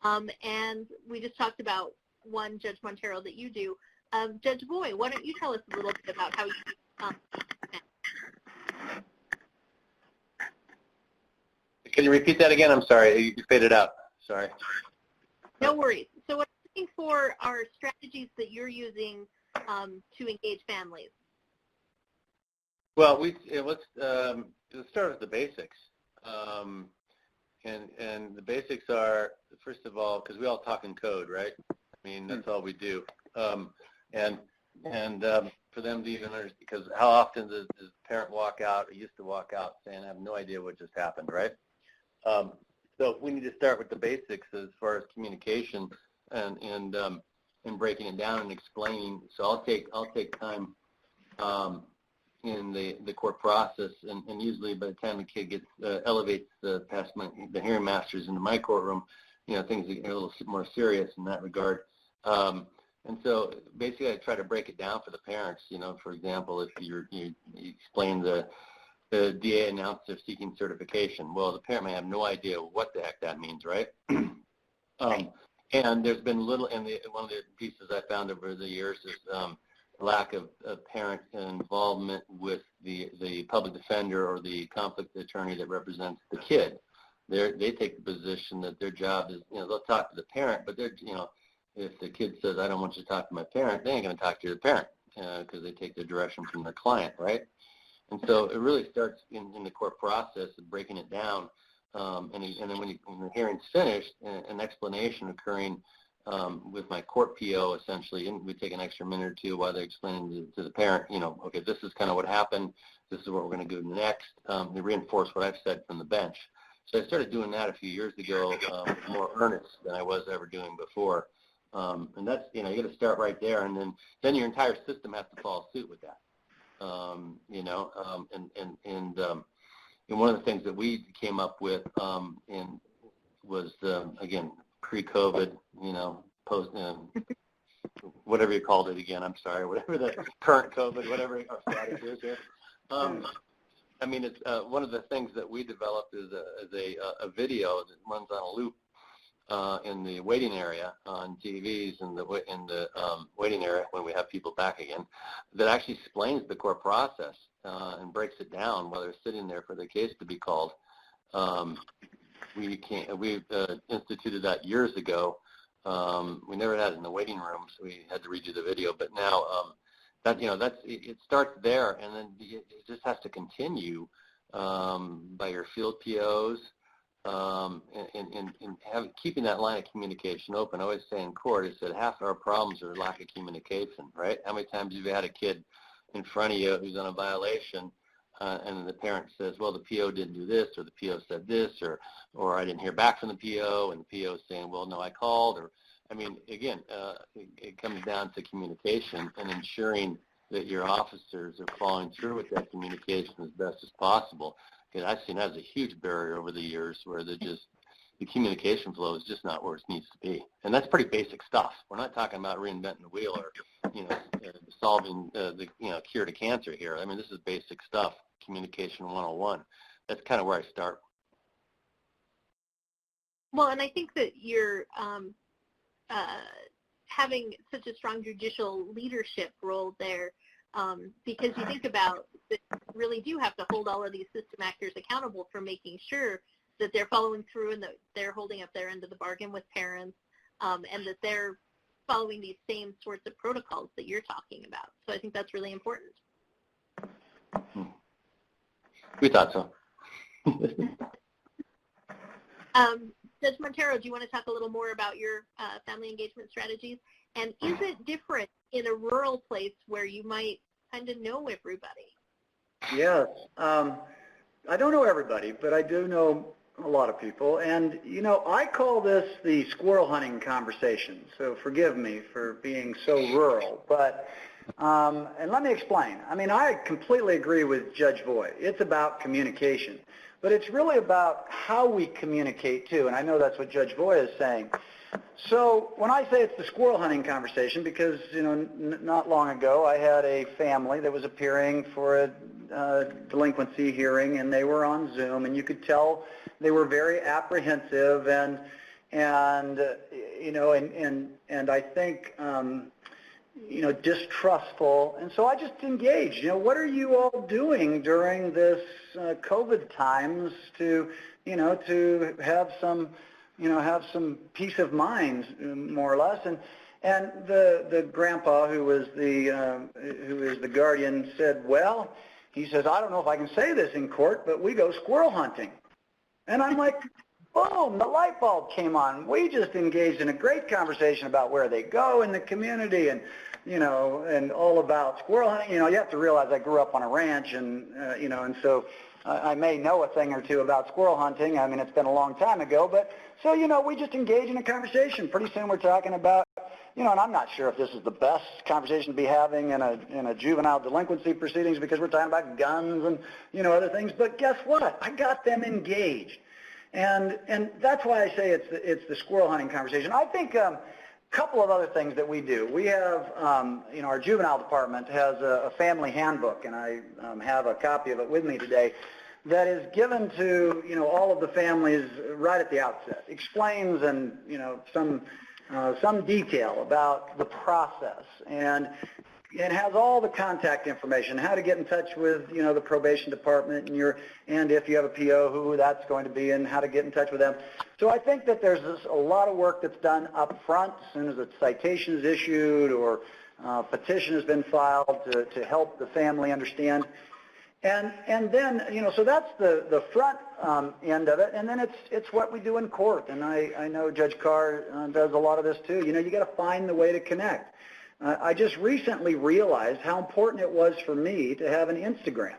And we just talked about one, Judge Montero, that you do. Judge Boy, why don't you tell us a little bit about how you Can you repeat that again? I'm sorry, you faded out. Sorry. No worries. So what I'm looking for are strategies that you're using to engage families? Well, let's start with the basics. And the basics are, first of all, because we all talk in code, right? I mean, that's all we do. And for them to even understand, because how often does the parent walk out, or used to walk out, saying, I have no idea what just happened, right? So we need to start with the basics as far as communication and breaking it down and explaining. So I'll take time in the court process, and usually by the time the kid gets elevates past the hearing masters into my courtroom, things get a little more serious in that regard. And so basically I try to break it down for the parents. For example, if you explain the DA announced they're seeking certification. Well, the parent may have no idea what the heck that means, right? And there's been little, and one of the pieces I found over the years is lack of parent involvement with the public defender or the conflict attorney that represents the kid. They take the position that their job is, they'll talk to the parent, but they're, if the kid says, I don't want you to talk to my parent, they ain't going to talk to the parent because they take the direction from their client, right? And so it really starts in the court process of breaking it down. And then when the hearing's finished, an explanation occurring with my court PO, essentially, and we take an extra minute or two while they're explaining to the parent, okay, this is kind of what happened. This is what we're going to do next. They reinforce what I've said from the bench. So I started doing that a few years ago with more earnest than I was ever doing before. And that's, you got to start right there, and then your entire system has to follow suit with that. And one of the things that we came up with was, again, pre-COVID, post, whatever you called it again, I'm sorry, whatever the current COVID, whatever our status is here. It's one of the things that we developed is a video that runs on a loop in the waiting area on TVs in the waiting area when we have people back again, that actually explains the court process and breaks it down while they're sitting there for the case to be called. We instituted that years ago. We never had it in the waiting room, so we had to redo the video. But now it starts there, and then it just has to continue by your field POs. And keeping that line of communication open. I always say in court, I said half our problems are lack of communication, right? How many times have you had a kid in front of you who's on a violation, and the parent says, well, the PO didn't do this, or the PO said this, or I didn't hear back from the PO, and the PO is saying, well, no, I called, or, again, it comes down to communication and ensuring that your officers are following through with that communication as best as possible. And I've seen that as a huge barrier over the years where the communication flow is just not where it needs to be. And that's pretty basic stuff. We're not talking about reinventing the wheel or, solving the cure to cancer here. This is basic stuff, communication 101. That's kind of where I start. Well, and I think that you're having such a strong judicial leadership role there, because you think about that you really do have to hold all of these system actors accountable for making sure that they're following through and that they're holding up their end of the bargain with parents, and that they're following these same sorts of protocols that you're talking about. So I think that's really important. We thought so. Judge Montero, do you want to talk a little more about your family engagement strategies? And is it different in a rural place where you might kind of know everybody? Yes. I don't know everybody, but I do know a lot of people. And, I call this the squirrel hunting conversation. So forgive me for being so rural. But, and let me explain. I completely agree with Judge Voigt. It's about communication. But it's really about how we communicate, too. And I know that's what Judge Voigt is saying. So when I say it's the squirrel hunting conversation, because, not long ago I had a family that was appearing for a delinquency hearing, and they were on Zoom, and you could tell they were very apprehensive and I think, distrustful. And so I just engaged, what are you all doing during this COVID times to have some, have some peace of mind, more or less. And the grandpa who is the guardian said, well, he says, I don't know if I can say this in court, but we go squirrel hunting. And I'm like, boom, the light bulb came on. We just engaged in a great conversation about where they go in the community and, and all about squirrel hunting. You have to realize I grew up on a ranch and, and so I may know a thing or two about squirrel hunting. I mean, it's been a long time ago, but so, we just engage in a conversation. Pretty soon we're talking about, and I'm not sure if this is the best conversation to be having in a juvenile delinquency proceedings because we're talking about guns and, other things. But guess what? I got them engaged. And that's why I say it's the squirrel hunting conversation. I think a couple of other things that we do. We have, our juvenile department has a family handbook, and I have a copy of it with me today, that is given to, all of the families right at the outset. Explains and, some detail about the process, and it has all the contact information, how to get in touch with, the probation department and if you have a PO, who that's going to be and how to get in touch with them. So I think that there's a lot of work that's done up front as soon as a citation is issued or petition has been filed to help the family understand. And then, so that's the front end of it, and then it's what we do in court, and I know Judge Carr does a lot of this too. You got to find the way to connect. I just recently realized how important it was for me to have an Instagram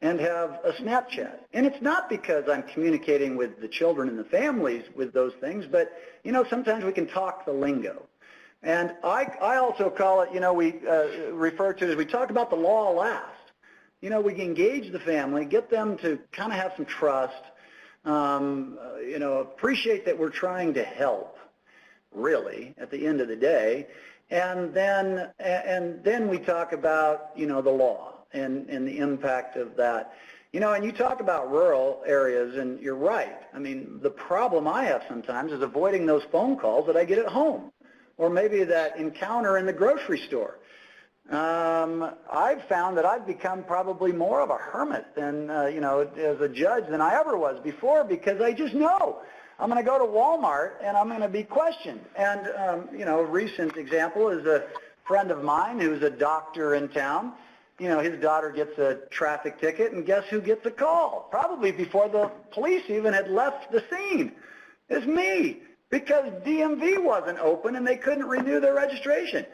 and have a Snapchat. And it's not because I'm communicating with the children and the families with those things, but, sometimes we can talk the lingo. And I also call it, we refer to it as we talk about the law last. We can engage the family, get them to kind of have some trust, appreciate that we're trying to help, really, at the end of the day. And then we talk about, the law and the impact of that. And you talk about rural areas, and you're right. I mean, the problem I have sometimes is avoiding those phone calls that I get at home, or maybe that encounter in the grocery store. I've found that I've become probably more of a hermit than, as a judge than I ever was before, because I just know I'm going to go to Walmart and I'm going to be questioned. And, a recent example is a friend of mine who's a doctor in town. His daughter gets a traffic ticket, and guess who gets a call? Probably before the police even had left the scene. It's me, because DMV wasn't open and they couldn't renew their registration.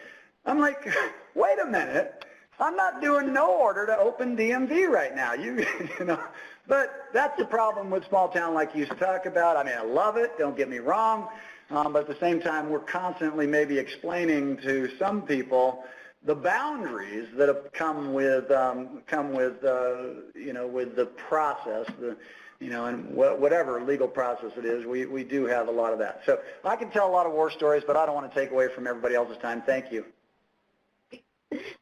I'm like, wait a minute, I'm not doing no order to open DMV right now. But that's the problem with small town like you used to talk about. I mean, I love it, don't get me wrong, but at the same time, we're constantly maybe explaining to some people the boundaries that have come with with the process, and whatever legal process it is, we do have a lot of that. So I can tell a lot of war stories, but I don't want to take away from everybody else's time. Thank you.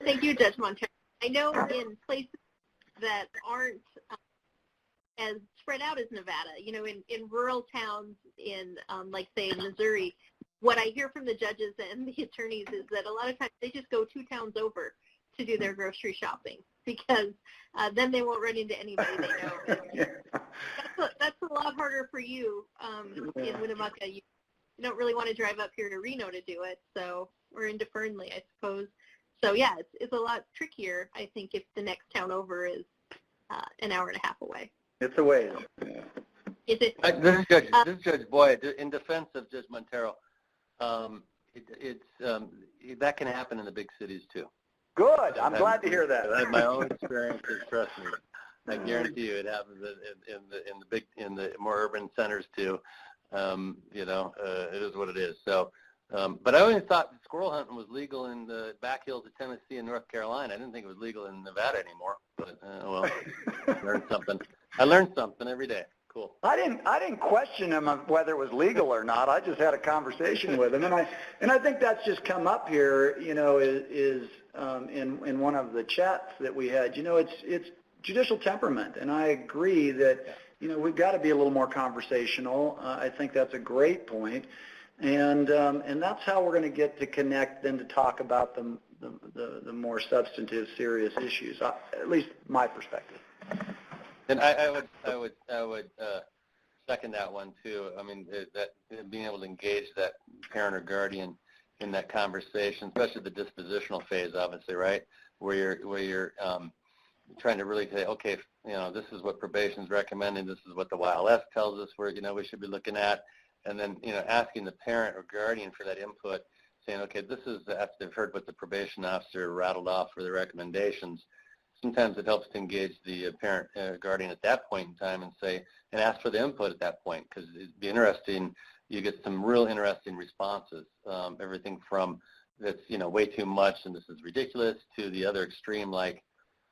Thank you, Judge Montero. I know in places that aren't as spread out as Nevada, in rural towns in, like, say, in Missouri, what I hear from the judges and the attorneys is that a lot of times they just go 2 towns over to do their grocery shopping because then they won't run into anybody they know. Yeah. That's a lot harder for you in Winnemucca. You don't really want to drive up here to Reno to do it, or into Fernley, I suppose. So, yeah, it's a lot trickier, I think, if the next town over is an hour and a half away. It's a ways. Yeah. Is it? This is Judge Boyd. In defense of Judge Montero, that can happen in the big cities too. Good. I'm glad to hear that. My own experiences, trust me. I guarantee you, it happens in the more urban centers too. It is what it is. So, but I always thought squirrel hunting was legal in the back hills of Tennessee and North Carolina. I didn't think it was legal in Nevada anymore. But I learned something. I learned something every day. Cool. I didn't question him on whether it was legal or not. I just had a conversation with him, and I think that's just come up here. Is in one of the chats that we had. It's judicial temperament, and I agree that we've got to be a little more conversational. I think that's a great point, and that's how we're going to get to connect then to talk about the more substantive, serious issues. At least my perspective. And I would second that one too. I mean, that being able to engage that parent or guardian in that conversation, especially the dispositional phase, obviously, right? Where you're trying to really say, okay, this is what probation is recommending, this is what the YLS tells us we should be looking at, and then, asking the parent or guardian for that input, saying, okay, this is, after they've heard what the probation officer rattled off for the recommendations, sometimes it helps to engage the parent guardian at that point in time and ask for the input at that point, because it'd be interesting. You get some real interesting responses, everything from that's, way too much and this is ridiculous, to the other extreme, like,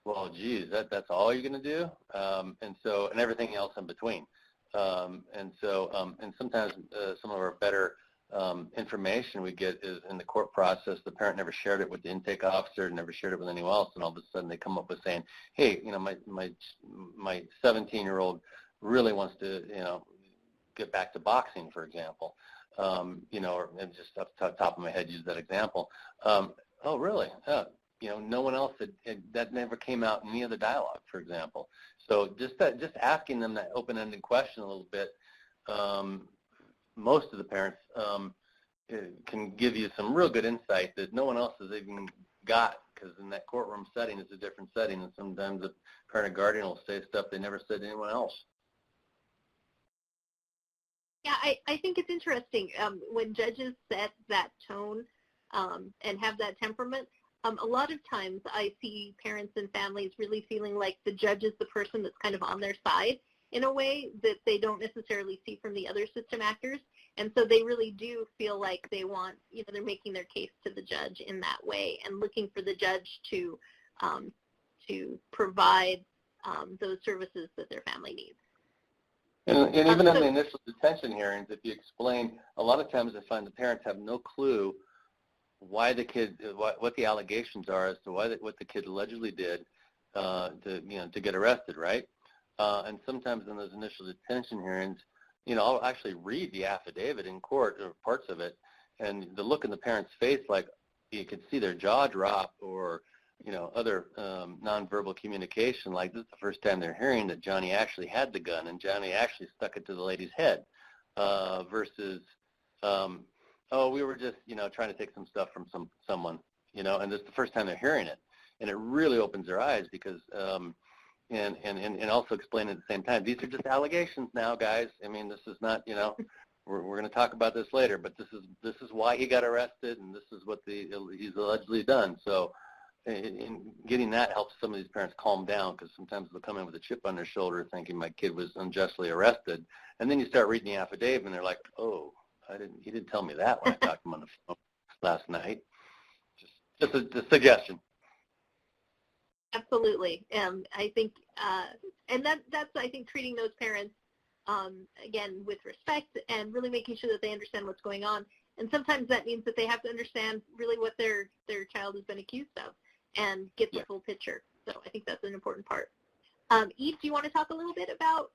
well, geez, that's all you're going to do? And everything else in between. And sometimes some of our better information we get is in the court process. The parent never shared it with the intake officer, never shared it with anyone else, and all of a sudden they come up with saying, hey, my 17-year-old really wants to, get back to boxing, for example, or and just off the top of my head use that example. Oh, really? No one else that never came out in any other dialogue, for example. So just asking them that open-ended question a little bit, most of the parents can give you some real good insight that no one else has even got, because in that courtroom setting, it's a different setting, and sometimes the parent or guardian will say stuff they never said to anyone else. Yeah, I think it's interesting when judges set that tone and have that temperament. A lot of times I see parents and families really feeling like the judge is the person that's kind of on their side in a way that they don't necessarily see from the other system actors. And so they really do feel like they want, they're making their case to the judge in that way and looking for the judge to provide those services that their family needs. And even in the initial detention hearings, if you explain, a lot of times I find the parents have no clue why the kid, what the allegations are as to what the kid allegedly did to get arrested, right? And sometimes in those initial detention hearings, I'll actually read the affidavit in court or parts of it, and the look in the parent's face, like you could see their jaw drop, or other nonverbal communication, like this is the first time they're hearing that Johnny actually had the gun and Johnny actually stuck it to the lady's head, versus, oh, we were just, trying to take some stuff from someone, and this is the first time they're hearing it. And it really opens their eyes because, and also explain at the same time, these are just allegations now, guys. I mean, this is not, we're going to talk about this later, but this is why he got arrested, and this is what he's allegedly done. So, in getting that helps some of these parents calm down, because sometimes they'll come in with a chip on their shoulder thinking my kid was unjustly arrested, and then you start reading the affidavit and they're like, oh, he didn't tell me that when I talked to him on the phone last night. Just a suggestion. Absolutely. I think, and that's, I think, treating those parents, again, with respect and really making sure that they understand what's going on. And sometimes that means that they have to understand really what their child has been accused of and get the full picture. So I think that's an important part. Eve, do you want to talk a little bit about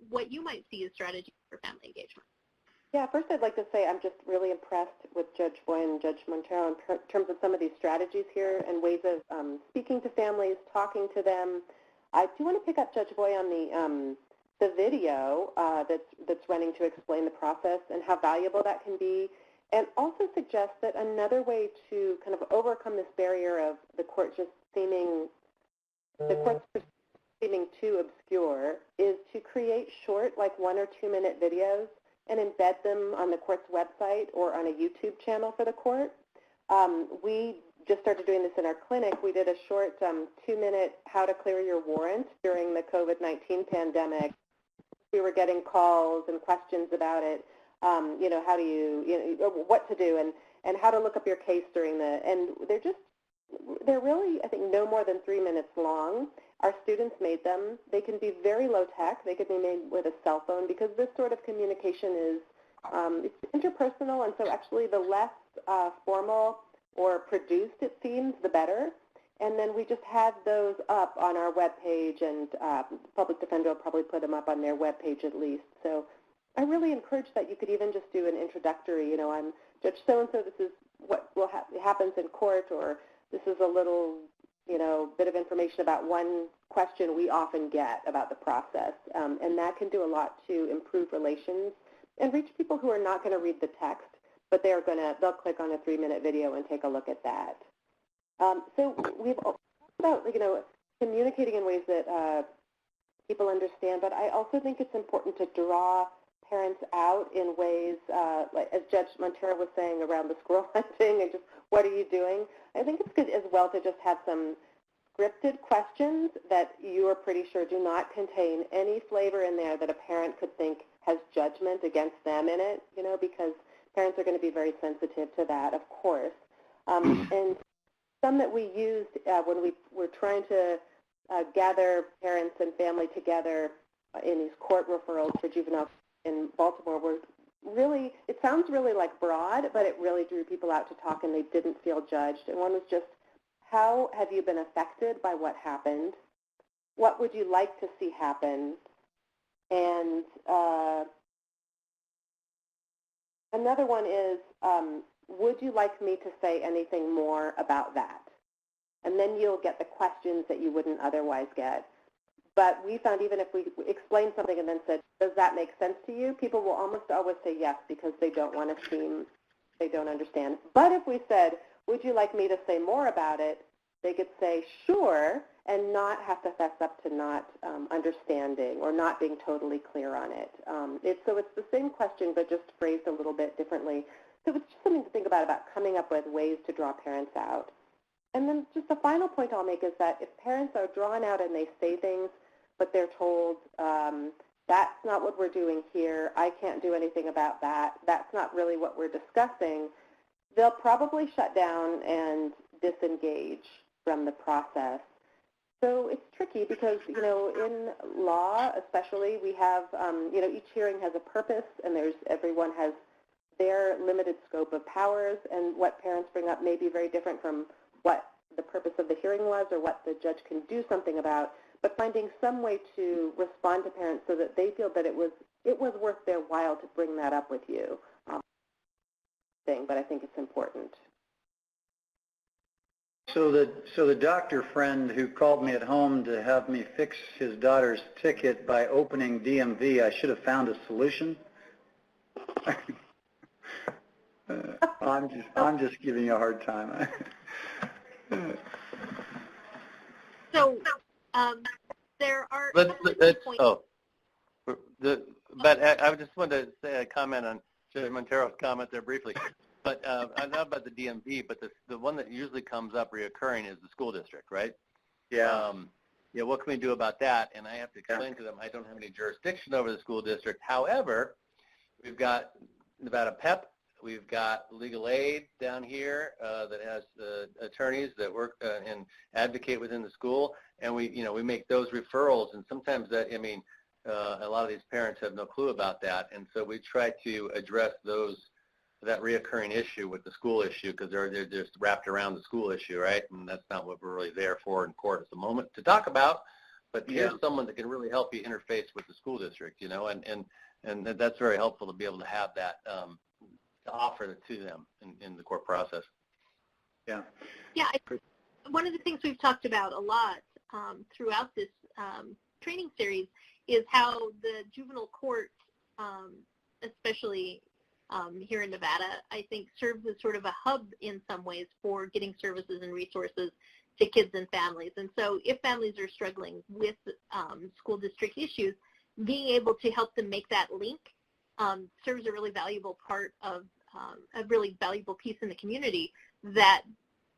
what you might see as strategies for family engagement? Yeah, first I'd like to say I'm just really impressed with Judge Boyd and Judge Montero in terms of some of these strategies here and ways of speaking to families, talking to them. I do want to pick up Judge Boyd on the video that's running to explain the process and how valuable that can be, and also suggest that another way to kind of overcome this barrier of the court just seeming too obscure is to create short, like 1 or 2 minute videos and embed them on the court's website or on a YouTube channel for the court. We just started doing this in our clinic. We did a short 2-minute how to clear your warrant during the COVID-19 pandemic. We were getting calls and questions about it, how do you, what to do and how to look up your case during and they're really, I think, no more than 3 minutes long. Our students made them. They can be very low tech. They could be made with a cell phone because this sort of communication is it's interpersonal, and so actually the less formal or produced it seems, the better. And then we just had those up on our webpage, and Public Defender will probably put them up on their webpage at least. So I really encourage that you could even just do an introductory, I'm Judge so-and-so, this is what happens in court, or this is a little, bit of information about one question we often get about the process. And that can do a lot to improve relations and reach people who are not going to read the text. but they'll click on a 3-minute video and take a look at that. So we've talked about, communicating in ways that people understand, but I also think it's important to draw parents out in ways, like as Judge Montero was saying around the squirrel hunting and just what are you doing. I think it's good as well to just have some scripted questions that you are pretty sure do not contain any flavor in there that a parent could think has judgment against them in it, because parents are going to be very sensitive to that, of course. And some that we used when we were trying to gather parents and family together in these court referrals for juvenile in Baltimore were really, it sounds really like broad, but it really drew people out to talk and they didn't feel judged. And one was just, how have you been affected by what happened? What would you like to see happen? And another one is, would you like me to say anything more about that? And then you'll get the questions that you wouldn't otherwise get. But we found even if we explained something and then said, does that make sense to you? People will almost always say yes because they don't want to seem, they don't understand. But if we said, would you like me to say more about it? They could say sure and not have to fess up to not understanding or not being totally clear on it. So it's the same question but just phrased a little bit differently. So it's just something to think about coming up with ways to draw parents out. And then just the final point I'll make is that if parents are drawn out and they say things, but they're told, that's not what we're doing here, I can't do anything about that, that's not really what we're discussing, they'll probably shut down and disengage from the process. So it's tricky because, in law especially, we have, each hearing has a purpose and everyone has their limited scope of powers, and what parents bring up may be very different from what the purpose of the hearing was or what the judge can do something about, but finding some way to respond to parents so that they feel that it was worth their while to bring that up with you. But I think it's important. So the doctor friend who called me at home to have me fix his daughter's ticket by opening DMV, I should have found a solution. I'm just giving you a hard time. So there are. But I just wanted to say a comment on Judge Montero's comment there briefly. But not about the DMV, but the one that usually comes up reoccurring is the school district, right? Yeah. What can we do about that? And I have to explain to them I don't have any jurisdiction over the school district. However, we've got Nevada PEP. We've got legal aid down here that has attorneys that work and advocate within the school, and we make those referrals. And sometimes a lot of these parents have no clue about that, and so we try to address that reoccurring issue with the school issue because they're just wrapped around the school issue, right? And that's not what we're really there for in court at the moment to talk about. But here's someone that can really help you interface with the school district, and that's very helpful to be able to have that. To offer it to them in the court process. Yeah. One of the things we've talked about a lot throughout this training series is how the juvenile court, especially here in Nevada, I think serves as sort of a hub in some ways for getting services and resources to kids and families. And so if families are struggling with school district issues, being able to help them make that link serves a really valuable part of a really valuable piece in the community that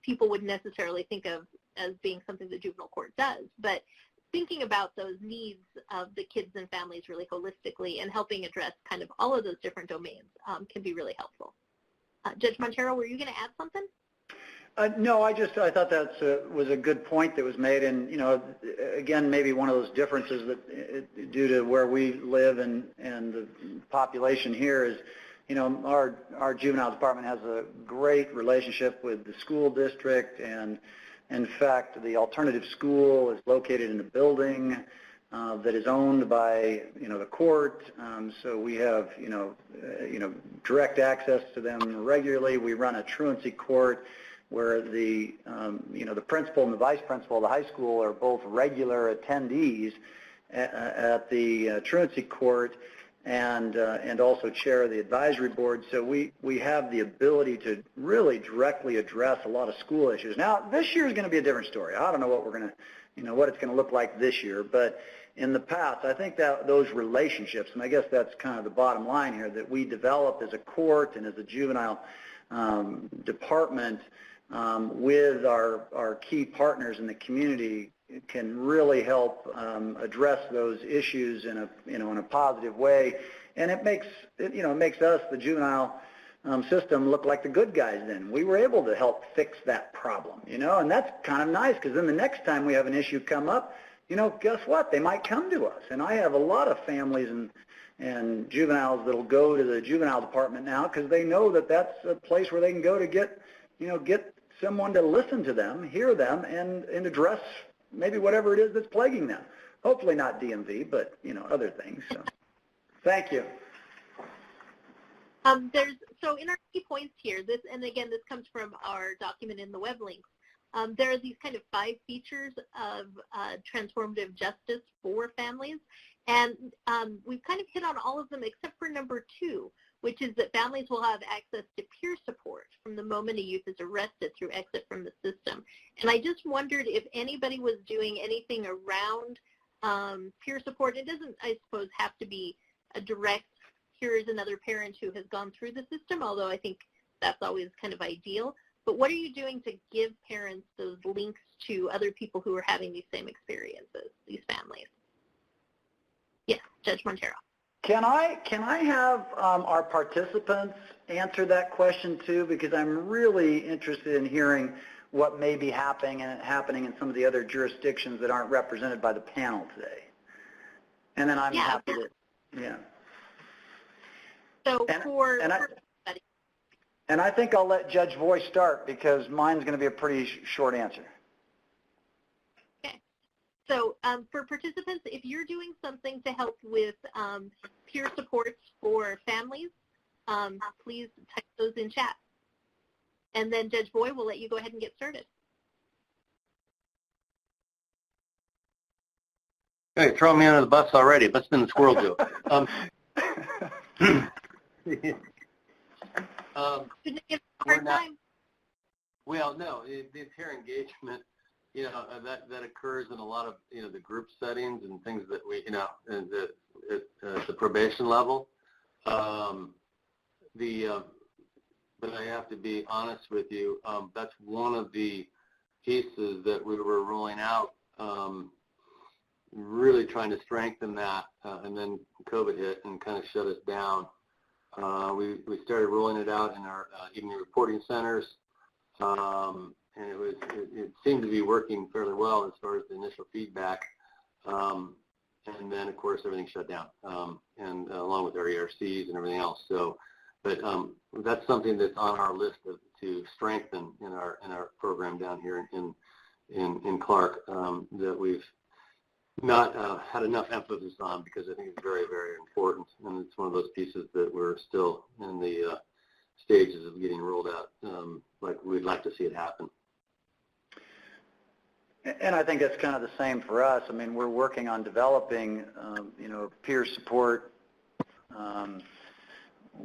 people wouldn't necessarily think of as being something the juvenile court does. But thinking about those needs of the kids and families really holistically and helping address kind of all of those different domains can be really helpful. Judge Montero, were you going to add something? No, I thought that was a good point that was made, and again, maybe one of those differences that due to where we live and the population here is, our juvenile department has a great relationship with the school district, and in fact, the alternative school is located in a building that is owned by the court, so we have direct access to them regularly. We run a truancy court where the principal and the vice principal of the high school are both regular attendees at the truancy court, and also chair of the advisory board. So we have the ability to really directly address a lot of school issues. Now, this year is going to be a different story. I don't know what we're going to, what it's going to look like this year, but in the past, I think that those relationships, and I guess that's kind of the bottom line here, that we developed as a court and as a juvenile department with our key partners in the community can really help address those issues in a positive way, and it makes us, the juvenile system, look like the good guys. Then we were able to help fix that problem, and that's kind of nice, because then the next time we have an issue come up, guess what? They might come to us, and I have a lot of families and juveniles that'll go to the juvenile department now because they know that that's a place where they can go to get someone to listen to them, hear them, and address maybe whatever it is that's plaguing them. Hopefully not DMV, but other things. So, thank you. So in our key points here, this comes from our document in the web links. There are these kind of 5 features of transformative justice for families, and we've kind of hit on all of them except for number 2, which is that families will have access to peer support from the moment a youth is arrested through exit from the system. And I just wondered if anybody was doing anything around peer support. It doesn't, I suppose, have to be a direct, here is another parent who has gone through the system, although I think that's always kind of ideal. But what are you doing to give parents those links to other people who are having these same experiences, these families? Yes, Judge Montero. Can I have our participants answer that question too? Because I'm really interested in hearing what may be happening in some of the other jurisdictions that aren't represented by the panel today. And then I'm happy to, So and I think I'll let Judge Voice start because mine's going to be a pretty short answer. Okay. So for participants, if you're doing something to help with peer supports for families, please type those in chat. And then Judge Boyd will let you go ahead and get started. Hey, throw me under the bus already. Let's spin the squirrel joke. Shouldn't give a hard time. Well, no, the peer engagement, that occurs in a lot of, the group settings and things that we, and the probation level. But I have to be honest with you, that's one of the pieces that we were rolling out, really trying to strengthen that, and then COVID hit and kind of shut us down. We started rolling it out in our evening reporting centers, and it seemed to be working fairly well as far as the initial feedback, and then of course everything shut down, and along with our ERCs and everything else. So, but that's something that's on our list to strengthen in our program down here in Clark, that we've not had enough emphasis on, because I think it's very, very important, and it's one of those pieces that we're still in the stages of getting rolled out, like we'd like to see it happen. And I think that's kind of the same for us. I mean, we're working on developing, peer support,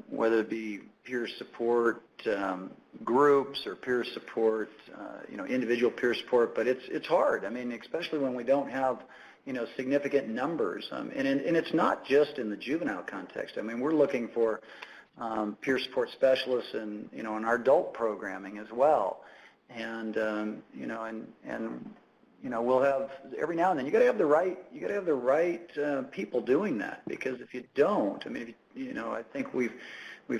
whether it be peer support groups or peer support, individual peer support, but it's hard. I mean, especially when we don't have, significant numbers. And it's not just in the juvenile context. I mean, we're looking for peer support specialists in, in our adult programming as well. And, we'll have every now and then, you got to have the right people doing that, because if you don't, I mean, I think we've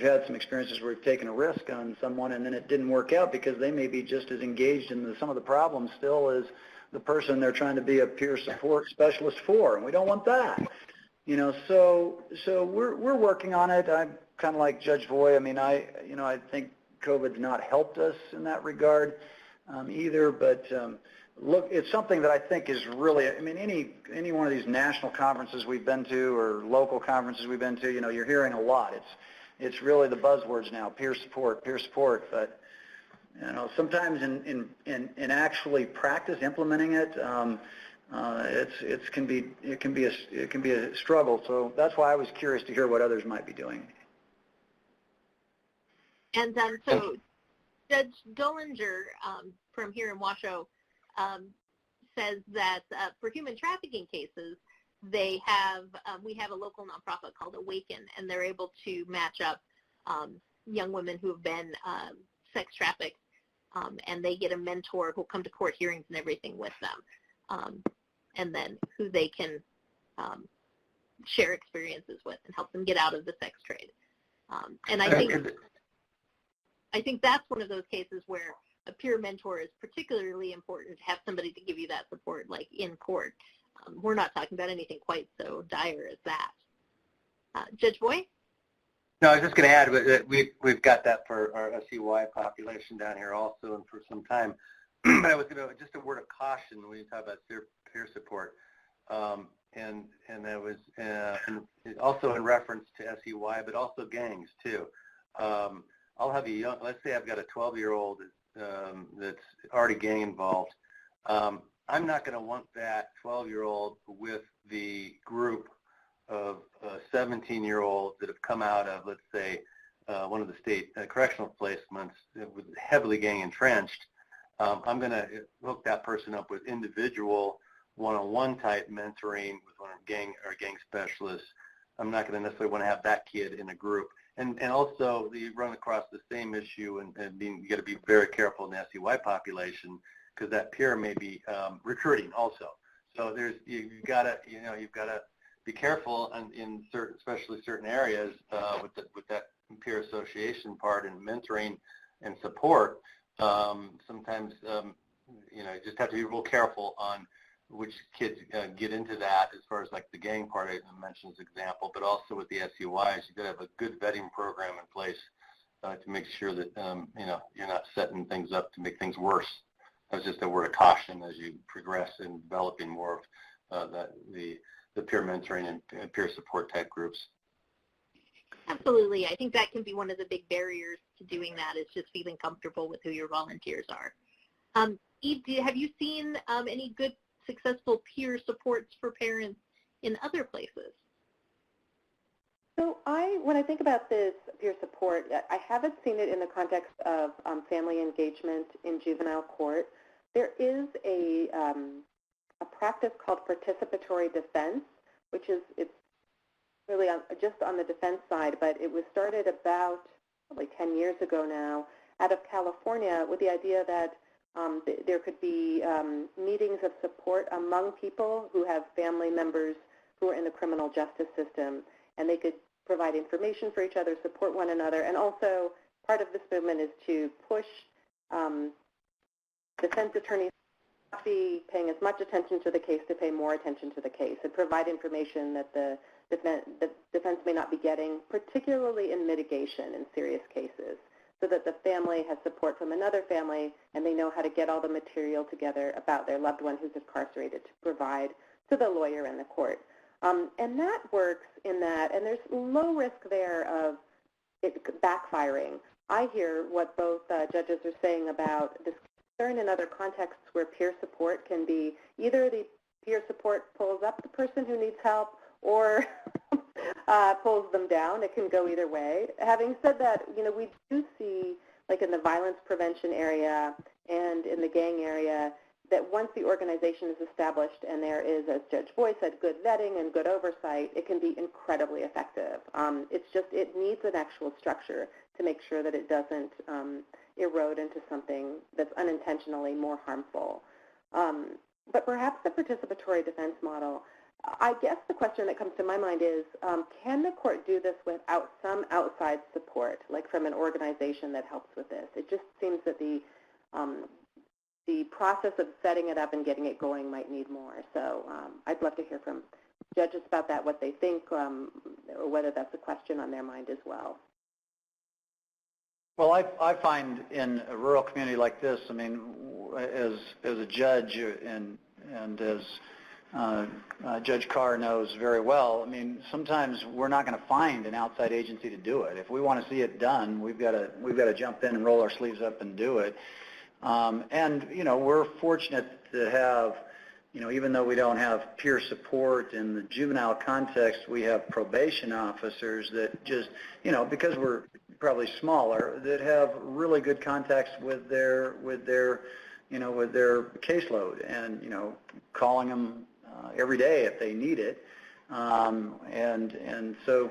had some experiences where we've taken a risk on someone and then it didn't work out because they may be just as engaged in some of the problems still as the person they're trying to be a peer support specialist for, and we don't want that. So we're working on it. I'm kind of like Judge Voy. I mean, I think COVID's not helped us in that regard either, but look, it's something that I think is really, I mean, any one of these national conferences we've been to or local conferences we've been to, you're hearing a lot. It's really the buzzwords now, peer support, but sometimes in actually practice implementing it, it can be a struggle. So that's why I was curious to hear what others might be doing. And so Judge Dollinger from here in Washoe says that for human trafficking cases, we have a local nonprofit called Awaken, and they're able to match up young women who have been sex trafficked, and they get a mentor who'll come to court hearings and everything with them, and then who they can share experiences with and help them get out of the sex trade. And I think that's one of those cases where a peer mentor is particularly important, to have somebody to give you that support, like in court. We're not talking about anything quite so dire as that. Judge Boyd? No, I was just going to add that we've got that for our SEY population down here also, and for some time. But I was going to, just a word of caution when you talk about peer support, and that was also in reference to SEY, but also gangs too. I'll have a let's say I've got a 12-year-old that's already gang involved. I'm not going to want that 12-year-old with the group of 17-year-olds that have come out of, let's say, one of the state correctional placements with heavily gang entrenched. I'm going to hook that person up with individual one-on-one type mentoring with one of gang specialists. I'm not going to necessarily want to have that kid in a group. And also, you run across the same issue, and you got to be very careful in the SEY population, because that peer may be recruiting also. So you've got to be careful in certain, especially certain areas with that peer association part and mentoring and support. Sometimes you just have to be real careful on which kids get into that, as far as like the gang part I mentioned as an example, but also with the SEYs, you've got to have a good vetting program in place to make sure that you're not setting things up to make things worse. That's just a word of caution as you progress in developing more of the peer mentoring and peer support type groups. Absolutely. I think that can be one of the big barriers to doing that, is just feeling comfortable with who your volunteers are. Eve, have you seen any good successful peer supports for parents in other places? So when I think about this peer support, I haven't seen it in the context of family engagement in juvenile court. There is a practice called participatory defense, which it's really just on the defense side, but it was started about probably 10 years ago now out of California, with the idea that there could be meetings of support among people who have family members who are in the criminal justice system, and they could provide information for each other, support one another, and also part of this movement is to push defense attorneys not be paying as much attention to the case to pay more attention to the case, and provide information that the defense may not be getting, particularly in mitigation in serious cases, so that the family has support from another family and they know how to get all the material together about their loved one who's incarcerated to provide to the lawyer in the court. And that works in that, and there's low risk there of it backfiring. I hear what both judges are saying about this concern in other contexts where peer support can be either the peer support pulls up the person who needs help or pulls them down. It can go either way. Having said that, we do see, like in the violence prevention area and in the gang area, that once the organization is established and there is, as Judge Boyd said, good vetting and good oversight, it can be incredibly effective. It needs an actual structure to make sure that it doesn't erode into something that's unintentionally more harmful. But perhaps the participatory defense model, I guess the question that comes to my mind is, can the court do this without some outside support, like from an organization that helps with this? It just seems that the process of setting it up and getting it going might need more. So I'd love to hear from judges about that, what they think, or whether that's a question on their mind as well. Well, I find in a rural community like this, I mean, as a judge and as Judge Carr knows very well, I mean, sometimes we're not going to find an outside agency to do it. If we want to see it done, we've got to jump in and roll our sleeves up and do it. And we're fortunate to have even though we don't have peer support in the juvenile context, we have probation officers that just, because we're probably smaller, that have really good contacts with their caseload and, calling them every day if they need it. And so,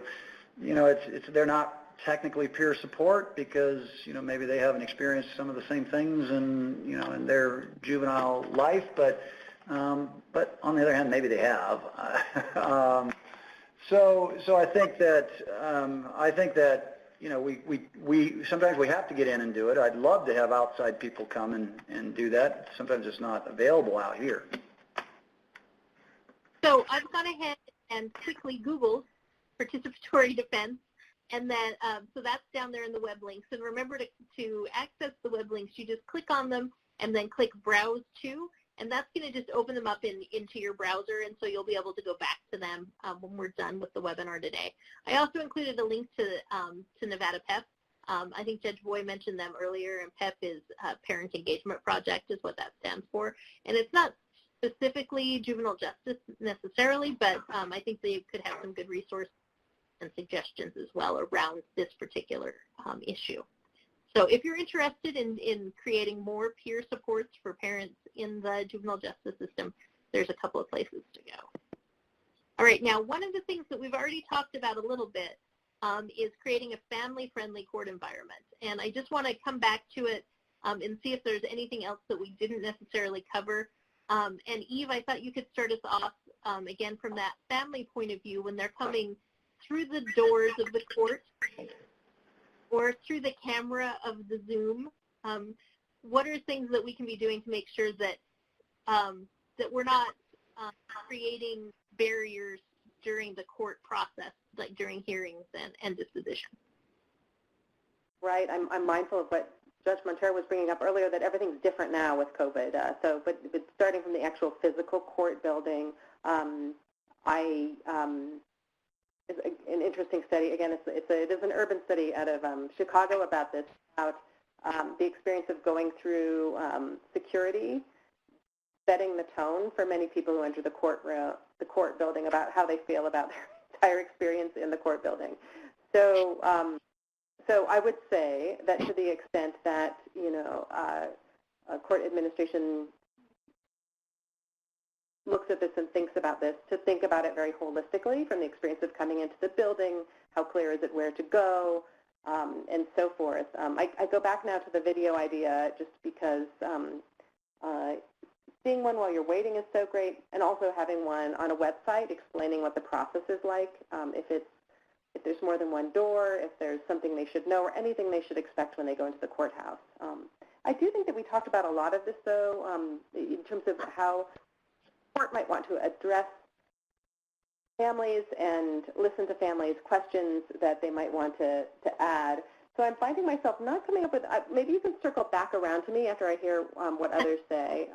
they're not technically peer support because, maybe they haven't experienced some of the same things in their juvenile life, but on the other hand, maybe they have. So I think that we sometimes we have to get in and do it. I'd love to have outside people come and do that. Sometimes it's not available out here. So I've gone ahead and quickly Googled participatory defense, and then so that's down there in the web links. And remember to access the web links, you just click on them and then click Browse To, and that's going to just open them up into your browser, and so you'll be able to go back to them when we're done with the webinar today. I also included a link to Nevada PEP. I think Judge Boy mentioned them earlier, and PEP is Parent Engagement Project is what that stands for. And it's not specifically juvenile justice necessarily, but I think they could have some good resources and suggestions as well around this particular issue. So if you're interested in creating more peer supports for parents in the juvenile justice system, there's a couple of places to go. All right, now one of the things that we've already talked about a little bit is creating a family-friendly court environment. And I just want to come back to it and see if there's anything else that we didn't necessarily cover. And Eve, I thought you could start us off again from that family point of view when they're coming through the doors of the court or through the camera of the Zoom. What are things that we can be doing to make sure that that we're not creating barriers during the court process, like during hearings and disposition? Right. I'm mindful of what Judge Montero was bringing up earlier, that everything's different now with COVID. But starting from the actual physical court building, it's an interesting study. Again, it is an urban study out of Chicago about this, about the experience of going through security, setting the tone for many people who enter the court building about how they feel about their entire experience in the court building. So I would say that to the extent that, court administration looks at this and thinks about this, to think about it very holistically from the experience of coming into the building, how clear is it where to go, and so forth. I go back now to the video idea just because seeing one while you're waiting is so great, and also having one on a website explaining what the process is like, if there's more than one door, if there's something they should know, or anything they should expect when they go into the courthouse. I do think that we talked about a lot of this, though, in terms of how the court might want to address families and listen to families' questions that they might want to add. So I'm finding myself not coming up with, maybe you can circle back around to me after I hear what others say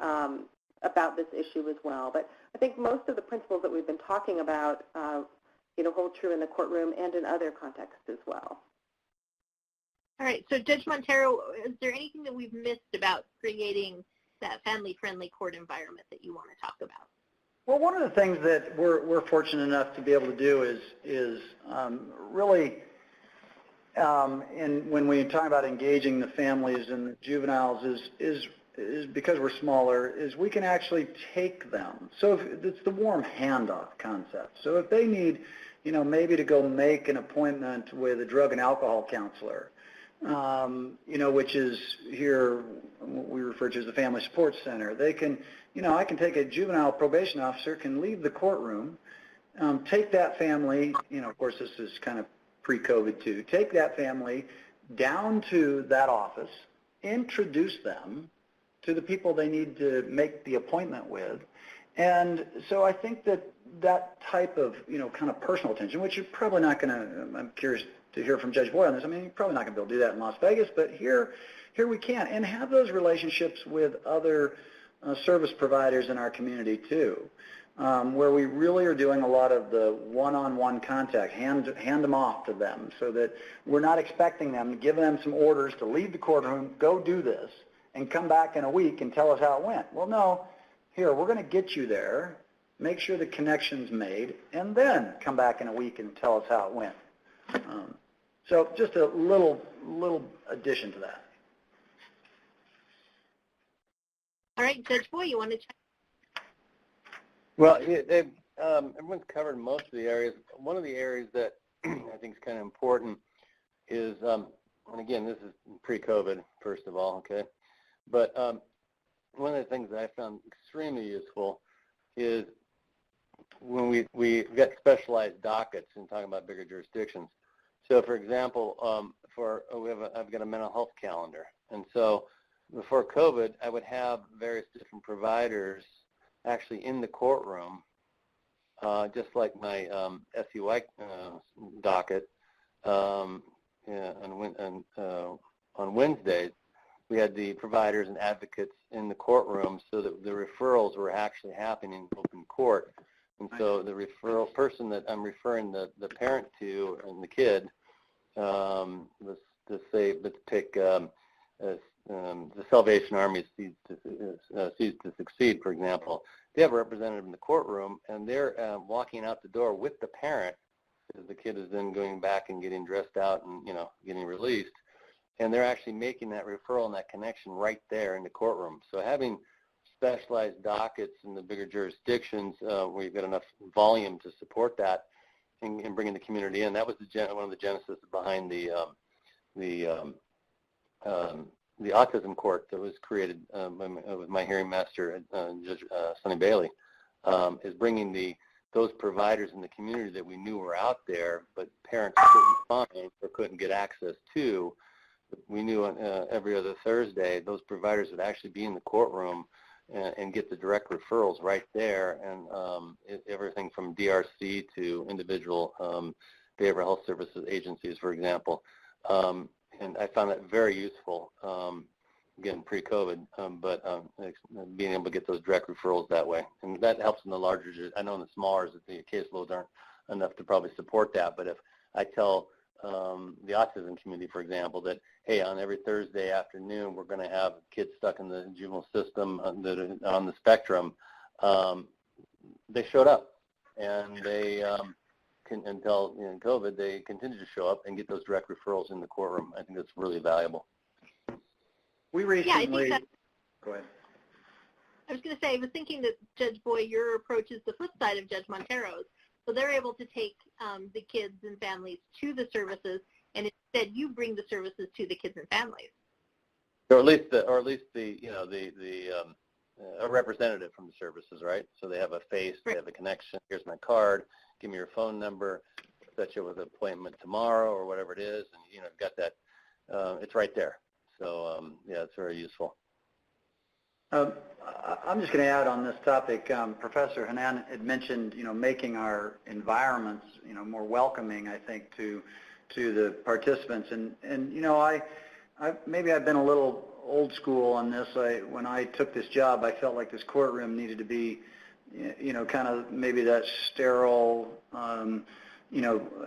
about this issue as well. But I think most of the principles that we've been talking about hold true in the courtroom and in other contexts as well. All right, so Judge Montero, is there anything that we've missed about creating that family-friendly court environment that you want to talk about? Well, one of the things that we're fortunate enough to be able to do is really, when we talk about engaging the families and the juveniles, is because we're smaller, is we can actually take them. So it's the warm handoff concept. So if they need, maybe to go make an appointment with a drug and alcohol counselor, which is here what we refer to as the Family Support Center, they can, I can take a juvenile probation officer, can leave the courtroom, take that family, of course this is kind of pre-COVID too, take that family down to that office, introduce them to the people they need to make the appointment with. And so I think that type of, kind of personal attention, which you're probably not going to, I'm curious to hear from Judge Boy on this. I mean, you're probably not going to be able to do that in Las Vegas, but here we can, and have those relationships with other service providers in our community too, where we really are doing a lot of the one-on-one contact, hand them off to them so that we're not expecting them, giving them some orders to leave the courtroom, go do this, and come back in a week and tell us how it went. Well, no, here, we're going to get you there, make sure the connection's made, and then come back in a week and tell us how it went. So just a little addition to that. All right, Judge Boyd, you want to check? Well, everyone's covered most of the areas. One of the areas that I think is kind of important is, and again, this is pre-COVID, first of all, okay? But one of the things that I found extremely useful is when we get specialized dockets and talking about bigger jurisdictions. So, for example, I've got a mental health calendar, and so before COVID, I would have various different providers actually in the courtroom, just like my SUI docket. On Wednesdays, we had the providers and advocates in the courtroom so that the referrals were actually happening in open court. And so the referral person that I'm referring the parent to and the kid, let's pick the Salvation Army Seeds to Succeed, for example. They have a representative in the courtroom, and they're walking out the door with the parent, because the kid is then going back and getting dressed out and, getting released. And they're actually making that referral and that connection right there in the courtroom. So having specialized dockets in the bigger jurisdictions where you've got enough volume to support that and bringing the community in, that was one of the genesis behind the autism court that was created with my hearing master, Judge Sonny Bailey, is bringing those providers in the community that we knew were out there, but parents couldn't find or couldn't get access to. We knew every other Thursday those providers would actually be in the courtroom and get the direct referrals right there, and everything from DRC to individual behavioral health services agencies, for example. And I found that very useful, again, pre-COVID, but being able to get those direct referrals that way. And that helps in the larger, I know in the smaller, the caseloads aren't enough to probably support that, but if I tell the autism community, for example, that, hey, on every Thursday afternoon, we're going to have kids stuck in the juvenile system on the spectrum, they showed up, and they until COVID, they continue to show up and get those direct referrals in the courtroom. I think that's really valuable. We recently, go ahead. I was going to say, I was thinking that, Judge Boyd, your approach is the flip side of Judge Montero's. So they're able to take the kids and families to the services, and instead you bring the services to the kids and families. Or at least a representative from the services, right? So they have a face, right. They have a connection. Here's my card. Give me your phone number. Set you with an appointment tomorrow or whatever it is, and you've got that. It's right there. So yeah, it's very useful. I'm just going to add on this topic. Professor Hennan had mentioned, making our environments, more welcoming, I think, to the participants. And maybe I've been a little old school on this. When I took this job, I felt like this courtroom needed to be, kind of maybe that sterile,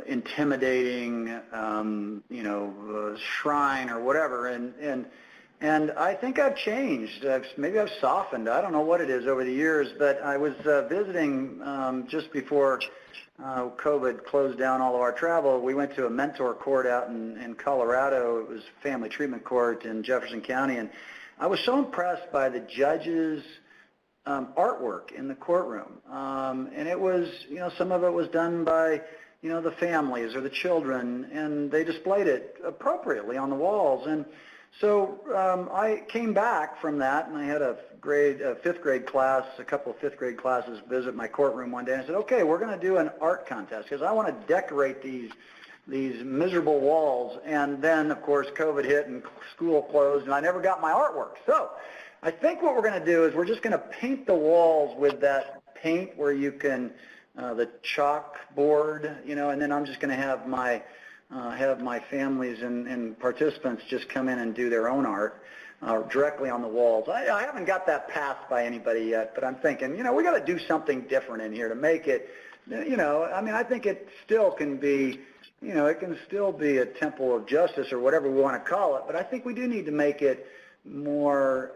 intimidating, shrine or whatever. And I think I've changed. Maybe I've softened. I don't know what it is over the years, but I was visiting just before COVID closed down all of our travel. We went to a mentor court out in Colorado. It was family treatment court in Jefferson County, and I was so impressed by the judges' artwork in the courtroom. And it was, some of it was done by, the families or the children, and they displayed it appropriately on the walls. And so I came back from that, and I had a fifth grade class, a couple of fifth grade classes visit my courtroom one day, and I said, okay, we're going to do an art contest because I want to decorate these miserable walls. And then, of course, COVID hit and school closed, and I never got my artwork. So I think what we're going to do is we're just going to paint the walls with that paint where you can, the chalkboard, and then I'm just going to have my families and participants just come in and do their own art directly on the walls. I haven't got that passed by anybody yet, but I'm thinking, we got to do something different in here to make it, I think it still can be, it can still be a temple of justice or whatever we want to call it, but I think we do need to make it more,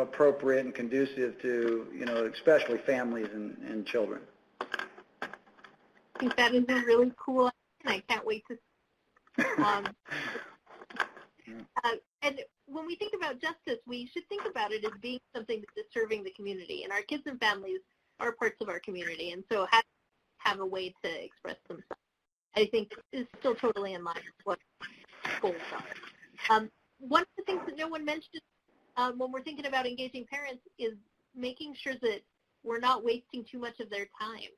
appropriate and conducive to, especially families and children. I think that is a really cool idea, and I can't wait to and when we think about justice, we should think about it as being something that is serving the community, and our kids and families are parts of our community, and so have a way to express themselves, I think, is still totally in line with what goals are. One of the things that no one mentioned when we're thinking about engaging parents is making sure that we're not wasting too much of their time.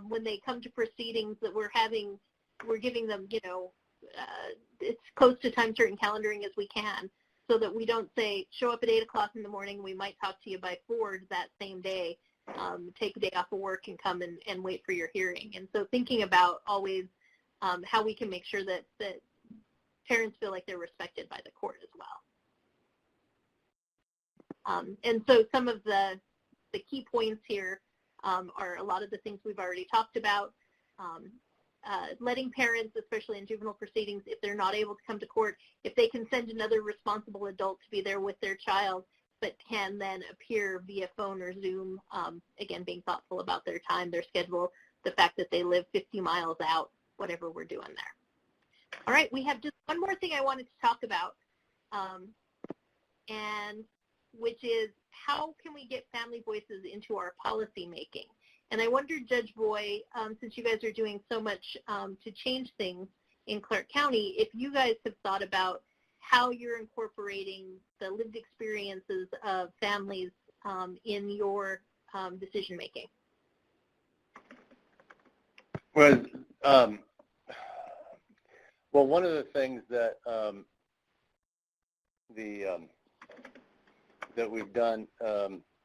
When they come to proceedings that we're giving them, it's close to time certain calendaring as we can, so that we don't say, show up at 8 o'clock in the morning, we might talk to you by 4 that same day, take a day off of work and come and wait for your hearing. And so thinking about always how we can make sure that parents feel like they're respected by the court as well. And so some of the key points here are a lot of the things we've already talked about. Letting parents, especially in juvenile proceedings, if they're not able to come to court, if they can send another responsible adult to be there with their child, but can then appear via phone or Zoom, again, being thoughtful about their time, their schedule, the fact that they live 50 miles out, whatever we're doing there. All right, we have just one more thing I wanted to talk about, and which is how can we get family voices into our policy making? And I wondered, Judge Boy, since you guys are doing so much to change things in Clark County, if you guys have thought about how you're incorporating the lived experiences of families in your decision making. Well, one of the things that that we've done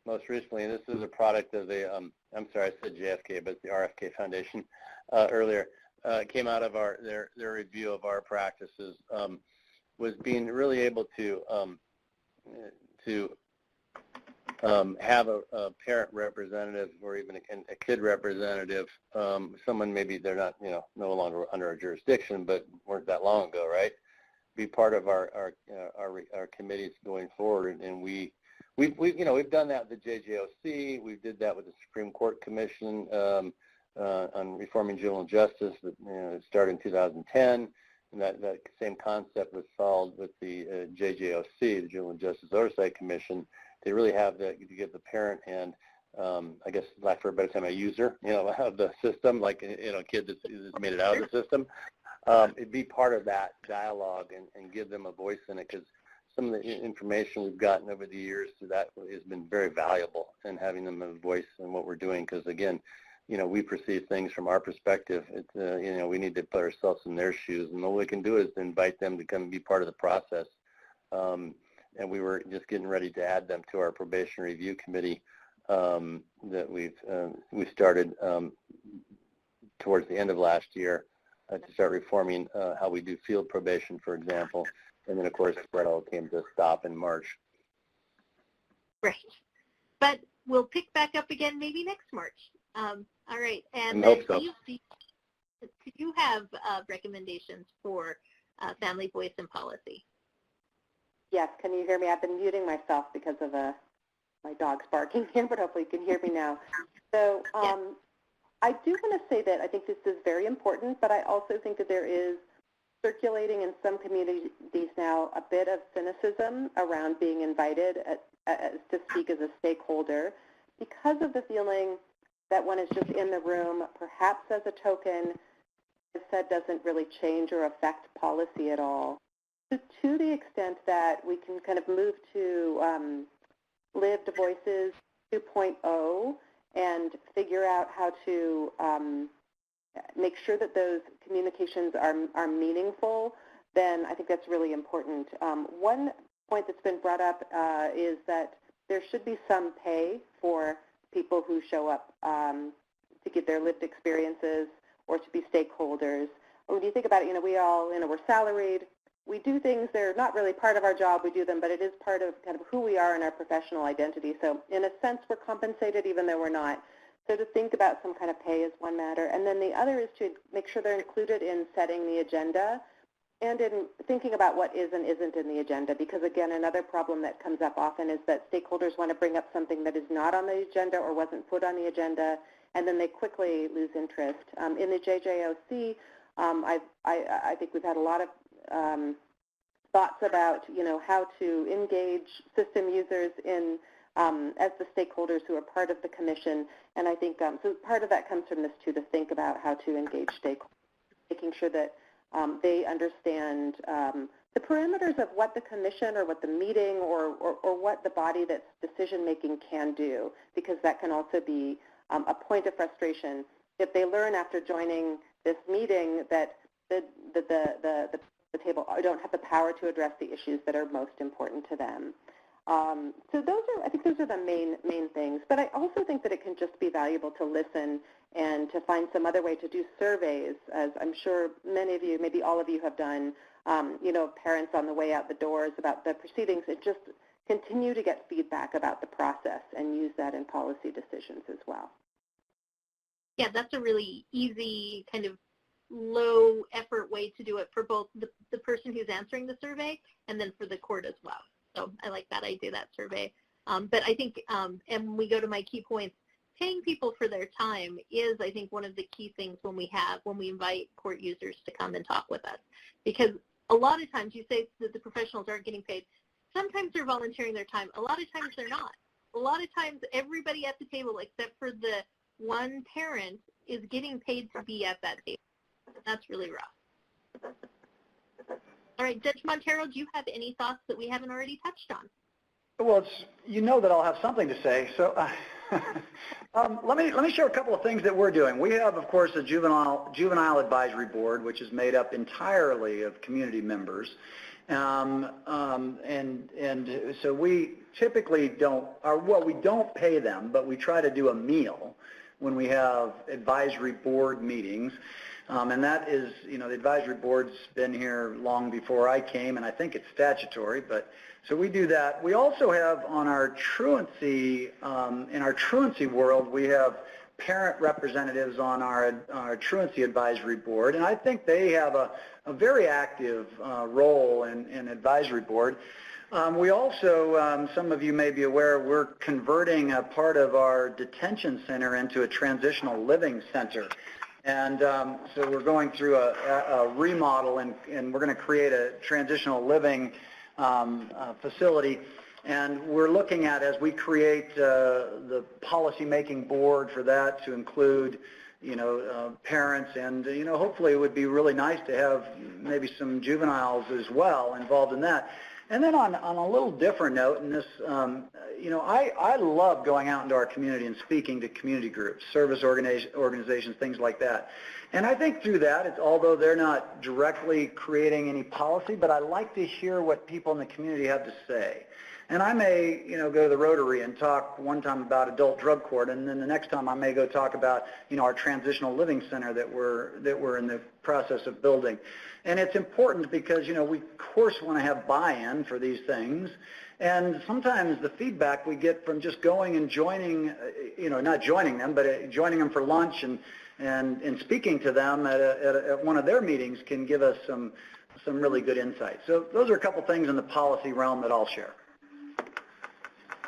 most recently, and this is a product of the, I'm sorry, I said JFK, but it's the RFK Foundation earlier, came out of their review of our practices, was being really able to have a parent representative or even a kid representative, someone maybe they're not, no longer under our jurisdiction, but weren't that long ago, right? Be part of our committees going forward, and we've done that with the JJOC. We did that with the Supreme Court Commission on reforming juvenile justice that started in 2010, and that same concept was followed with the JJOC, the Juvenile Justice Oversight Commission. They really have to give the parent and I guess, lack for a better term, a user, of the system, like a kid that's made it out of the system. It'd be part of that dialogue and give them a voice in it, because some of the information we've gotten over the years through that has been very valuable in having them a voice in what we're doing, because again, we perceive things from our perspective. It's, we need to put ourselves in their shoes, and all we can do is invite them to come be part of the process. And we were just getting ready to add them to our probation review committee that we started towards the end of last year to start reforming how we do field probation, for example. And then, of course, Squirrel came to a stop in March. Right. But we'll pick back up again maybe next March. All right. And I hope so. Could you have recommendations for family voice and policy? Yes. Can you hear me? I've been muting myself because of my dog's barking here, but hopefully you can hear me now. So I do want to say that I think this is very important, but I also think that there is circulating in some communities now a bit of cynicism around being invited to speak as a stakeholder, because of the feeling that one is just in the room, perhaps as a token, as said, doesn't really change or affect policy at all. So to the extent that we can kind of move to lived voices 2.0 and figure out how to make sure that those communications are meaningful, then I think that's really important. One point that's been brought up is that there should be some pay for people who show up to give their lived experiences or to be stakeholders. When you think about it, we all, we're salaried. We do things that are not really part of our job. We do them, but it is part of kind of who we are and our professional identity. So in a sense, we're compensated even though we're not. So to think about some kind of pay is one matter. And then the other is to make sure they're included in setting the agenda. in thinking about what is and isn't in the agenda, because again, another problem that comes up often is that stakeholders want to bring up something that is not on the agenda or wasn't put on the agenda, and then they quickly lose interest. In the JJOC, I think we've had a lot of thoughts about, how to engage system users in as the stakeholders who are part of the commission, and I think so part of that comes from this too, to think about how to engage stakeholders, making sure that they understand the parameters of what the commission or what the meeting or what the body that's decision-making can do, because that can also be a point of frustration if they learn after joining this meeting that the table don't have the power to address the issues that are most important to them. So I think those are the main things. But I also think that it can just be valuable to listen and to find some other way to do surveys, as I'm sure many of you, maybe all of you have done, parents on the way out the doors about the proceedings, and just continue to get feedback about the process and use that in policy decisions as well. Yeah, that's a really easy kind of low effort way to do it for both the person who's answering the survey and then for the court as well. So I like that idea, that survey. But I think, and we go to my key points, paying people for their time is, I think, one of the key things when we invite court users to come and talk with us. Because a lot of times you say that the professionals aren't getting paid. Sometimes they're volunteering their time. A lot of times they're not. A lot of times everybody at the table except for the one parent is getting paid to be at that table. That's really rough. All right, Judge Montero, do you have any thoughts that we haven't already touched on? Well, that I'll have something to say. So let me share a couple of things that we're doing. We have, of course, a juvenile advisory board, which is made up entirely of community members. And so we typically we don't pay them, but we try to do a meal when we have advisory board meetings. And that is, the advisory board's been here long before I came, and I think it's statutory, but so we do that. We also have on our truancy, in our truancy world, we have parent representatives on our truancy advisory board, and I think they have a very active role in advisory board. We also, some of you may be aware, we're converting a part of our detention center into a transitional living center. And so we're going through a remodel, and we're going to create a transitional living facility. And we're looking at, as we create the policy-making board for that to include, parents, and, hopefully it would be really nice to have maybe some juveniles as well involved in that. And then on a little different note, in this, I love going out into our community and speaking to community groups, service organizations, things like that. And I think through that, although they're not directly creating any policy, but I like to hear what people in the community have to say. And I may, go to the Rotary and talk one time about adult drug court, and then the next time I may go talk about, our transitional living center that we're in the process of building. And it's important because, we of course want to have buy-in for these things. And sometimes the feedback we get from just going and joining, not joining them, but joining them for lunch and speaking to them at one of their meetings can give us some really good insight. So those are a couple things in the policy realm that I'll share.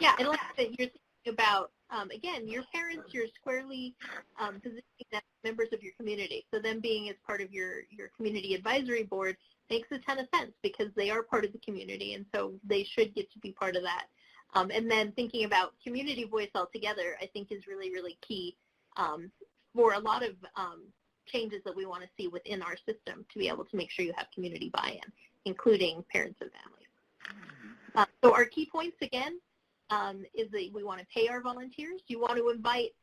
Yeah, and like that you're thinking about, again, your parents, you're squarely positioning them as members of your community. So them being as part of your community advisory board makes a ton of sense because they are part of the community, and so they should get to be part of that. And then thinking about community voice altogether, I think is really, really key for a lot of changes that we want to see within our system to be able to make sure you have community buy-in, including parents and families. So our key points, again, is that we want to pay our volunteers. You want to invite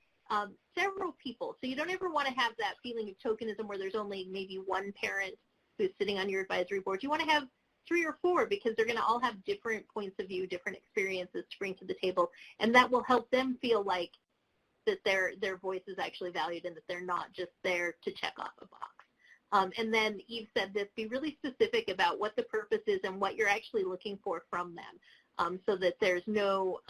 several people. So you don't ever want to have that feeling of tokenism where there's only maybe one parent who's sitting on your advisory board. You want to have 3 or 4 because they're going to all have different points of view, different experiences to bring to the table, and that will help them feel like that their voice is actually valued and that they're not just there to check off a box. And then Eve said this, be really specific about what the purpose is and what you're actually looking for from them. So that there's no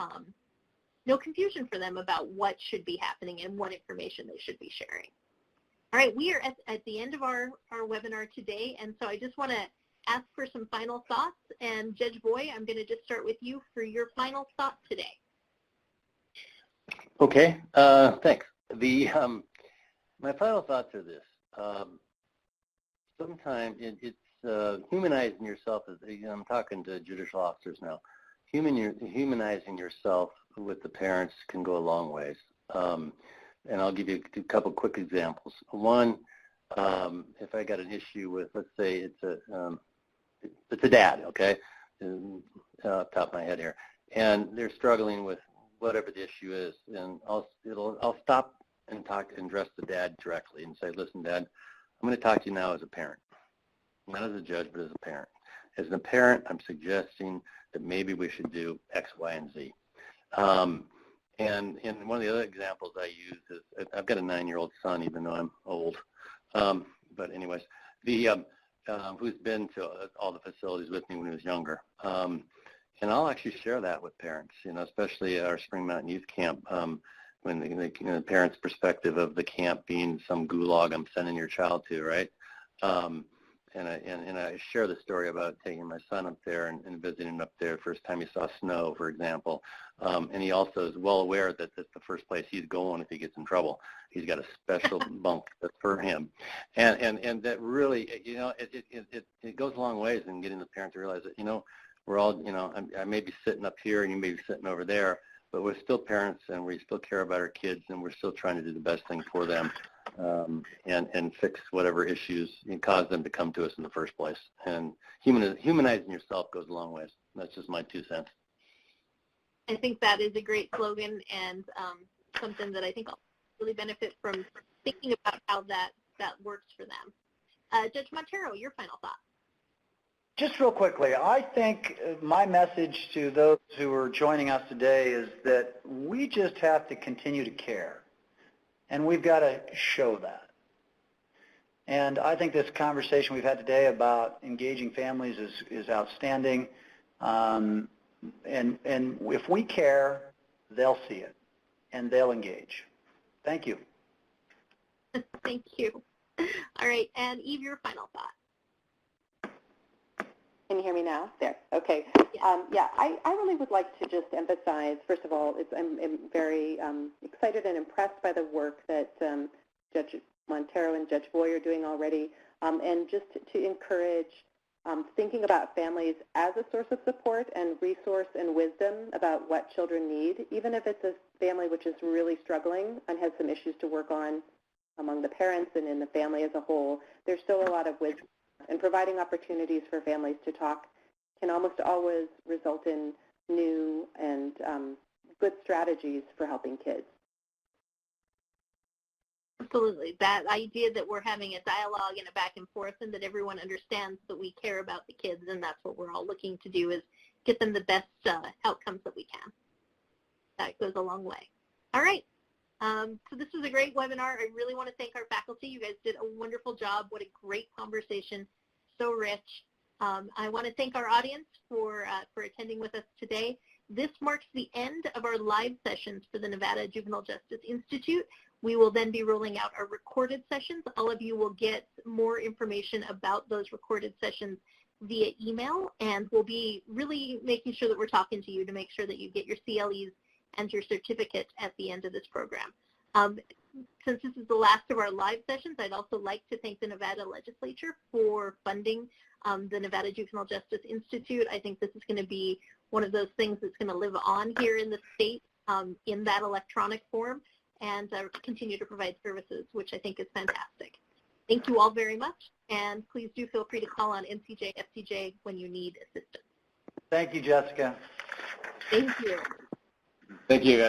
confusion for them about what should be happening and what information they should be sharing. All right, we are at the end of our webinar today, and so I just want to ask for some final thoughts. And Judge Boy, I'm going to just start with you for your final thoughts today. Okay, thanks. My final thoughts are this. Sometimes it's humanizing yourself. I'm talking to judicial officers now. Humanizing yourself with the parents can go a long ways. And I'll give you a couple quick examples. One, if I got an issue with, let's say it's a dad, okay, off the top of my head here, and they're struggling with whatever the issue is, and I'll stop and talk and address the dad directly and say, listen, Dad, I'm going to talk to you now as a parent, not as a judge, but as a parent. As a parent, I'm suggesting that maybe we should do X, Y, and Z. And one of the other examples I use is I've got a 9-year-old son, even though I'm old. But anyways, who's been to all the facilities with me when he was younger. And I'll actually share that with parents, especially at our Spring Mountain Youth Camp, when the parents' perspective of the camp being some gulag I'm sending your child to, right? And I share the story about taking my son up there and visiting him up there first time he saw snow, for example. And he also is well aware that that's the first place he's going if he gets in trouble. He's got a special bunk that's for him. And that really, it goes a long ways in getting the parent to realize that, we're all, I may be sitting up here and you may be sitting over there, but we're still parents and we still care about our kids and we're still trying to do the best thing for them. And fix whatever issues cause them to come to us in the first place. And humanizing yourself goes a long ways. That's just my 2 cents. I think that is a great slogan and something that I think I'll really benefit from thinking about how that works for them. Judge Montero, your final thought. Just real quickly, I think my message to those who are joining us today is that we just have to continue to care. And we've got to show that. And I think this conversation we've had today about engaging families is outstanding. And if we care, they'll see it, and they'll engage. Thank you. Thank you. All right, and Eve, your final thought. Can you hear me now? There. Okay. Yes. I really would like to just emphasize, first of all, I'm very excited and impressed by the work that Judge Montero and Judge Boy are doing already, and just to encourage thinking about families as a source of support and resource and wisdom about what children need, even if it's a family which is really struggling and has some issues to work on among the parents and in the family as a whole. There's still a lot of wisdom. And providing opportunities for families to talk can almost always result in new and good strategies for helping kids. Absolutely. That idea that we're having a dialogue and a back and forth and that everyone understands that we care about the kids, and that's what we're all looking to do, is get them the best outcomes that we can. That goes a long way. All right. So this was a great webinar. I really want to thank our faculty. You guys did a wonderful job. What a great conversation. So rich. I want to thank our audience for attending with us today. This marks the end of our live sessions for the Nevada Juvenile Justice Institute. We will then be rolling out our recorded sessions. All of you will get more information about those recorded sessions via email, and we'll be really making sure that we're talking to you to make sure that you get your CLEs and your certificate at the end of this program. Since this is the last of our live sessions, I'd also like to thank the Nevada legislature for funding the Nevada Juvenile Justice Institute. I think this is going to be one of those things that's going to live on here in the state in that electronic form and continue to provide services, which I think is fantastic. Thank you all very much, and please do feel free to call on NCJ FCJ when you need assistance. Thank you, Jessica. Thank you. Thank you, guys.